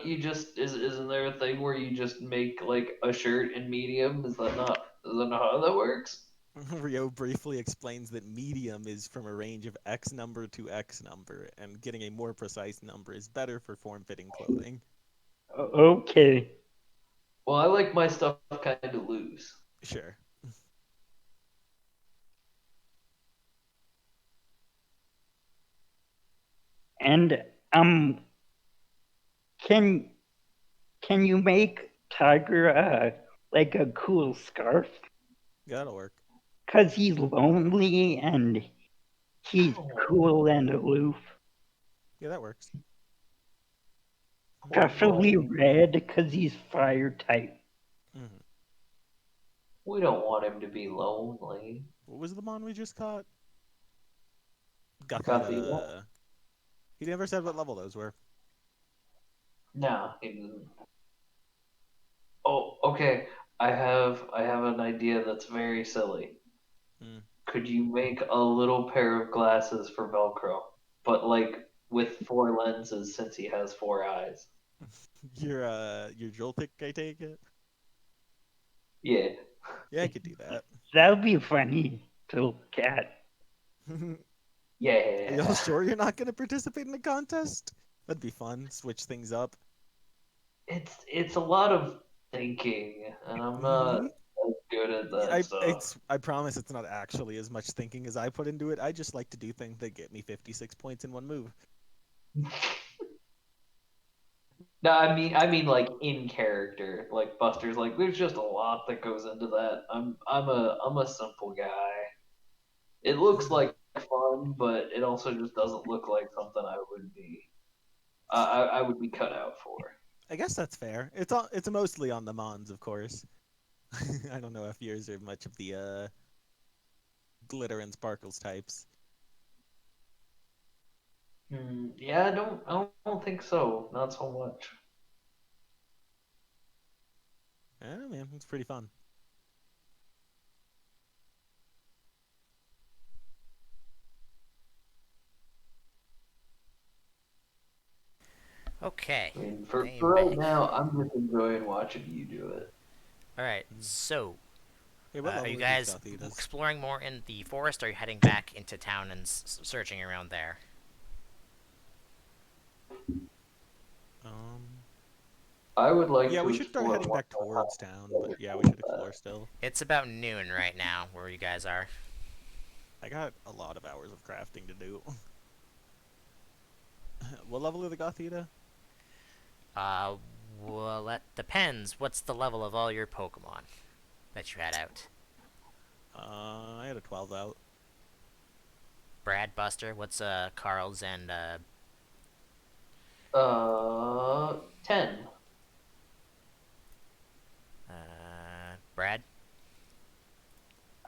you just isn't there a thing where you just make like a shirt in medium? Is that not how that works? Rio briefly explains that medium is from a range of X number to X number, and getting a more precise number is better for form-fitting clothing. Okay. Well, I like my stuff kind of loose. Sure. And can can you make Tiger like a cool scarf? Yeah, that'll work. Cause he's lonely and he's Oh, cool and aloof. Yeah, that works. poor Preferably buddy. red, cause he's fire type. Mm-hmm. We don't want him to be lonely. What was the mon we just caught? Got the Gothita. He never said what level those were. no, he didn't. Oh, okay. I have an idea that's very silly. Hmm. Could you make a little pair of glasses for Velcro, but like with four lenses since he has four eyes? Your Joltik, I take it? Yeah. Yeah, I could do that. That would be funny to look at. Are y'all Yeah. sure you're not gonna participate in a contest? That'd be fun. Switch things up. It's a lot of thinking, and I'm not Mm-hmm. as good at that I stuff. it's I promise it's not actually as much thinking as I put into it. I just like to do things that get me 56 points in one move. No, I mean like in character. Like Buster's like there's just a lot that goes into that. I'm a simple guy. It looks like fun, but it also just doesn't look like something I would be I would be cut out for. I guess that's fair. It's mostly on the Mons, of course. I don't know if yours are much of the glitter and sparkles types. Yeah, I don't think so. Not so much. Yeah, man, it's pretty fun. Okay. I mean, I for am right back. now, I'm just enjoying watching you do it. All right. So, Hey, what are you level are these guys Gothitas? exploring more in the forest, or are you heading back into town and searching around there? Um, I would like yeah, to we should start explore heading more back of towards town, but how yeah, we should explore still. It's about noon right now, where you guys are. I got a lot of hours of crafting to do. What level are the Gothita? Uh, well, that depends. What's the level of all your Pokemon that you had out? I had a 12 out. Brad, Buster, what's Carl's and 10. Brad?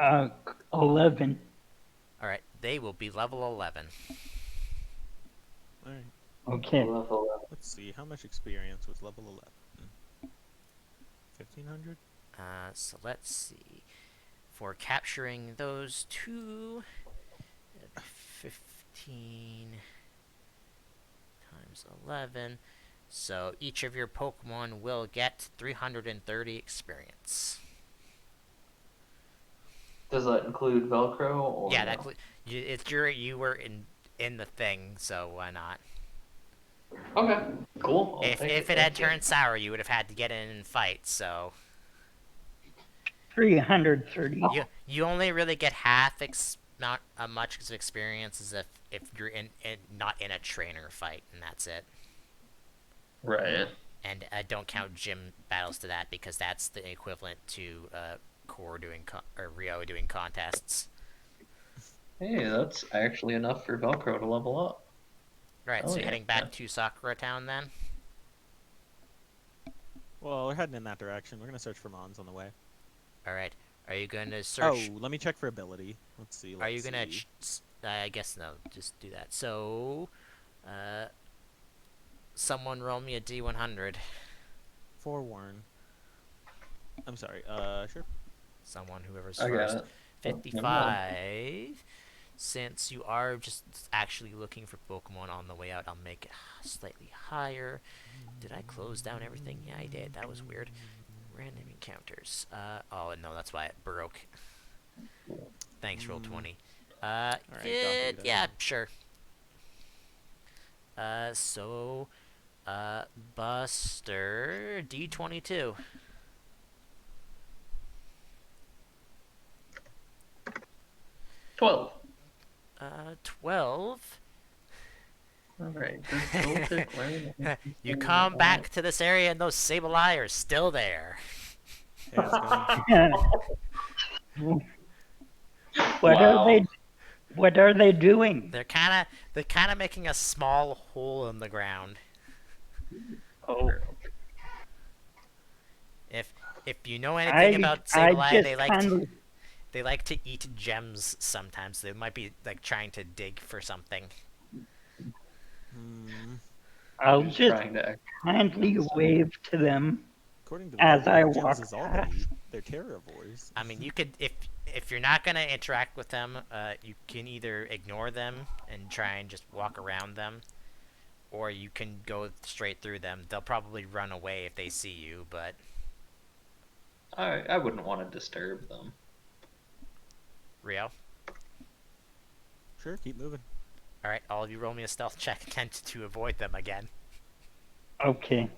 Uh, 11. All right, they will be level 11. All right. Okay. Level Let's see. How much experience was level 11? 1500? So let's see. For capturing those two, it'd be 15 times 11. So each of your Pokemon will get 330 experience. Does that include Velcro or Yeah, no? you were in the thing, so why not? Okay, cool. I'll If take if it. it had Thank you. turned sour, you would have had to get in and fight. So 330. you only really get half not much of experience as if you're in not in a trainer fight, and that's it. Right. And don't count gym battles to that because that's the equivalent to Core doing or Rio doing contests. Hey, that's actually enough for Velcro to level up. Right, so Oh you're yeah. heading back to Sakura Town then? Well, we're heading in that direction. We're gonna search for Mons on the way. Alright. Are you going to Oh, search? let me check for ability. Let's see. Are you Let's going to. see. I guess no, just do that. So. Uh, someone roll me a D100. Forewarn. I'm sorry. Sure. Someone, whoever's I got first. it. Oh, never mind. 55. Since you are just actually looking for Pokemon on the way out, I'll make it slightly higher. Did I close down everything? Yeah, I did. That was weird. Random encounters. Oh, no, that's why it broke. Thanks, Roll20. All right, got through that. Yeah, sure. Buster, D22. 12. 12. All right. Just go pick random. You come back to this area and those Sableye are still there. Hey, how's it going? What Wow. are they? What are they doing? They're kind of making a small hole in the ground. Oh, If if you know anything about I Sableye, just kind of. they like to eat gems sometimes. They might be like trying to dig for something. Hmm. I'll Just just trying to. kindly wave to them According to the as book, I what gems walk is all past. they eat. They're terravores. I mean, you could if you're not gonna interact with them, you can either ignore them and try and just walk around them, or you can go straight through them. They'll probably run away if they see you, but I wouldn't want to disturb them. Rio. Sure, keep moving. All right, all of you roll me a stealth check again to avoid them again. Okay.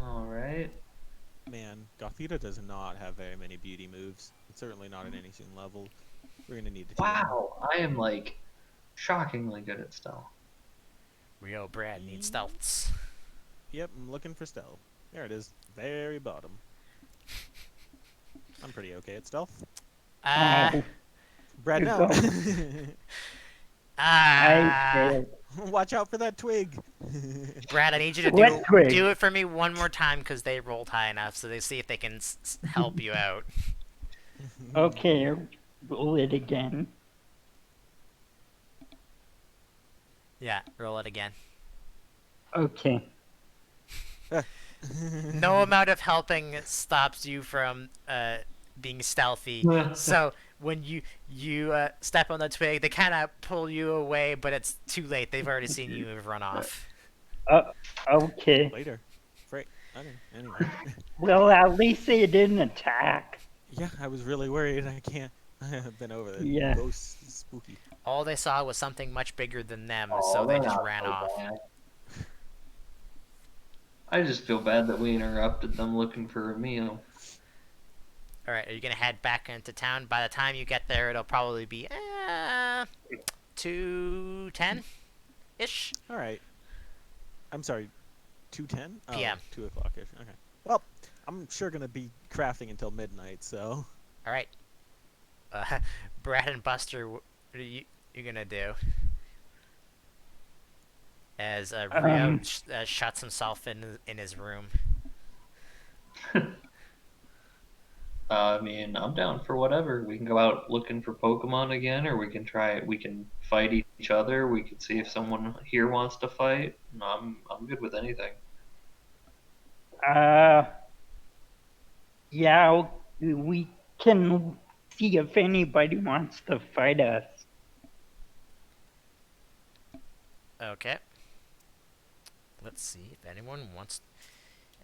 All right. Man, Gothita does not have very many beauty moves. It's certainly not at any soon level. We're gonna need to TM. Wow. I am like shockingly good at stealth. Rio, Brad need stealths. Yep, I'm looking for stealth. There it is, very bottom. I'm pretty okay at stealth. Oh, Brad, you no. go. I failed. Watch out for that twig. Brad, I need you to What twig? do it for me one more time because they rolled high enough, so they see if they can help you out. Okay, roll it again. Yeah, roll it again. Okay. No amount of helping stops you from being stealthy. So when you step on the twig, they kind of pull you away, but it's too late. They've already seen you run off. Okay. Later. Frick. Okay, anyway. Well, at least they didn't attack. Yeah, I was really worried. I can't. I have been over there. Yeah. Ghost is spooky. All they saw was something much bigger than them, Oh, so they they're just not ran so off. bad. I just feel bad that we interrupted them looking for a meal. All right, are you gonna head back into town? By the time you get there, it'll probably be 2:10 ish. All right. I'm sorry. 2:10 PM. 2 o'clock ish. Okay. Well, I'm sure gonna be crafting until midnight. So. All right. Brad and Buster, what are you gonna do? As Rio shuts himself in his room. I mean, I'm down for whatever. We can go out looking for Pokemon again, or we can try. We can fight each other. We can see if someone here wants to fight. No, I'm good with anything. Yeah, we can see if anybody wants to fight us. Okay. Let's see if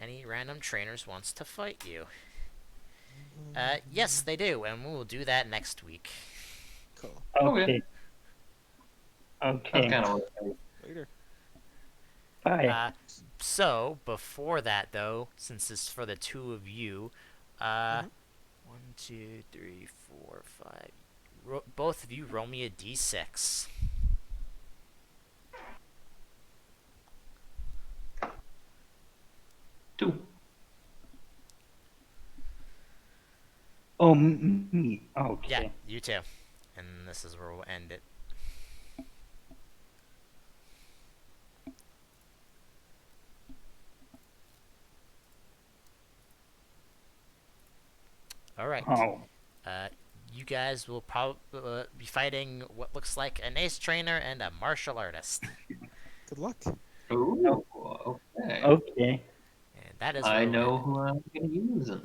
any random trainers wants to fight you. Yes, they do, and we will do that next week. Cool. Okay. That's Okay. kind of Later. 5. So before that, though, since it's for the two of you, Mhm. 1, 2, 3, 4, 5. Both of you roll me a d6. 2. Oh, me. Yeah, Okay. you too. And this is where we'll end it. All right. Oh. Uh, you guys will probably be fighting what looks like an ace trainer and a martial artist. Good luck. Ooh, okay. Okay. And that is I where we'll end know it. who I'm going to use in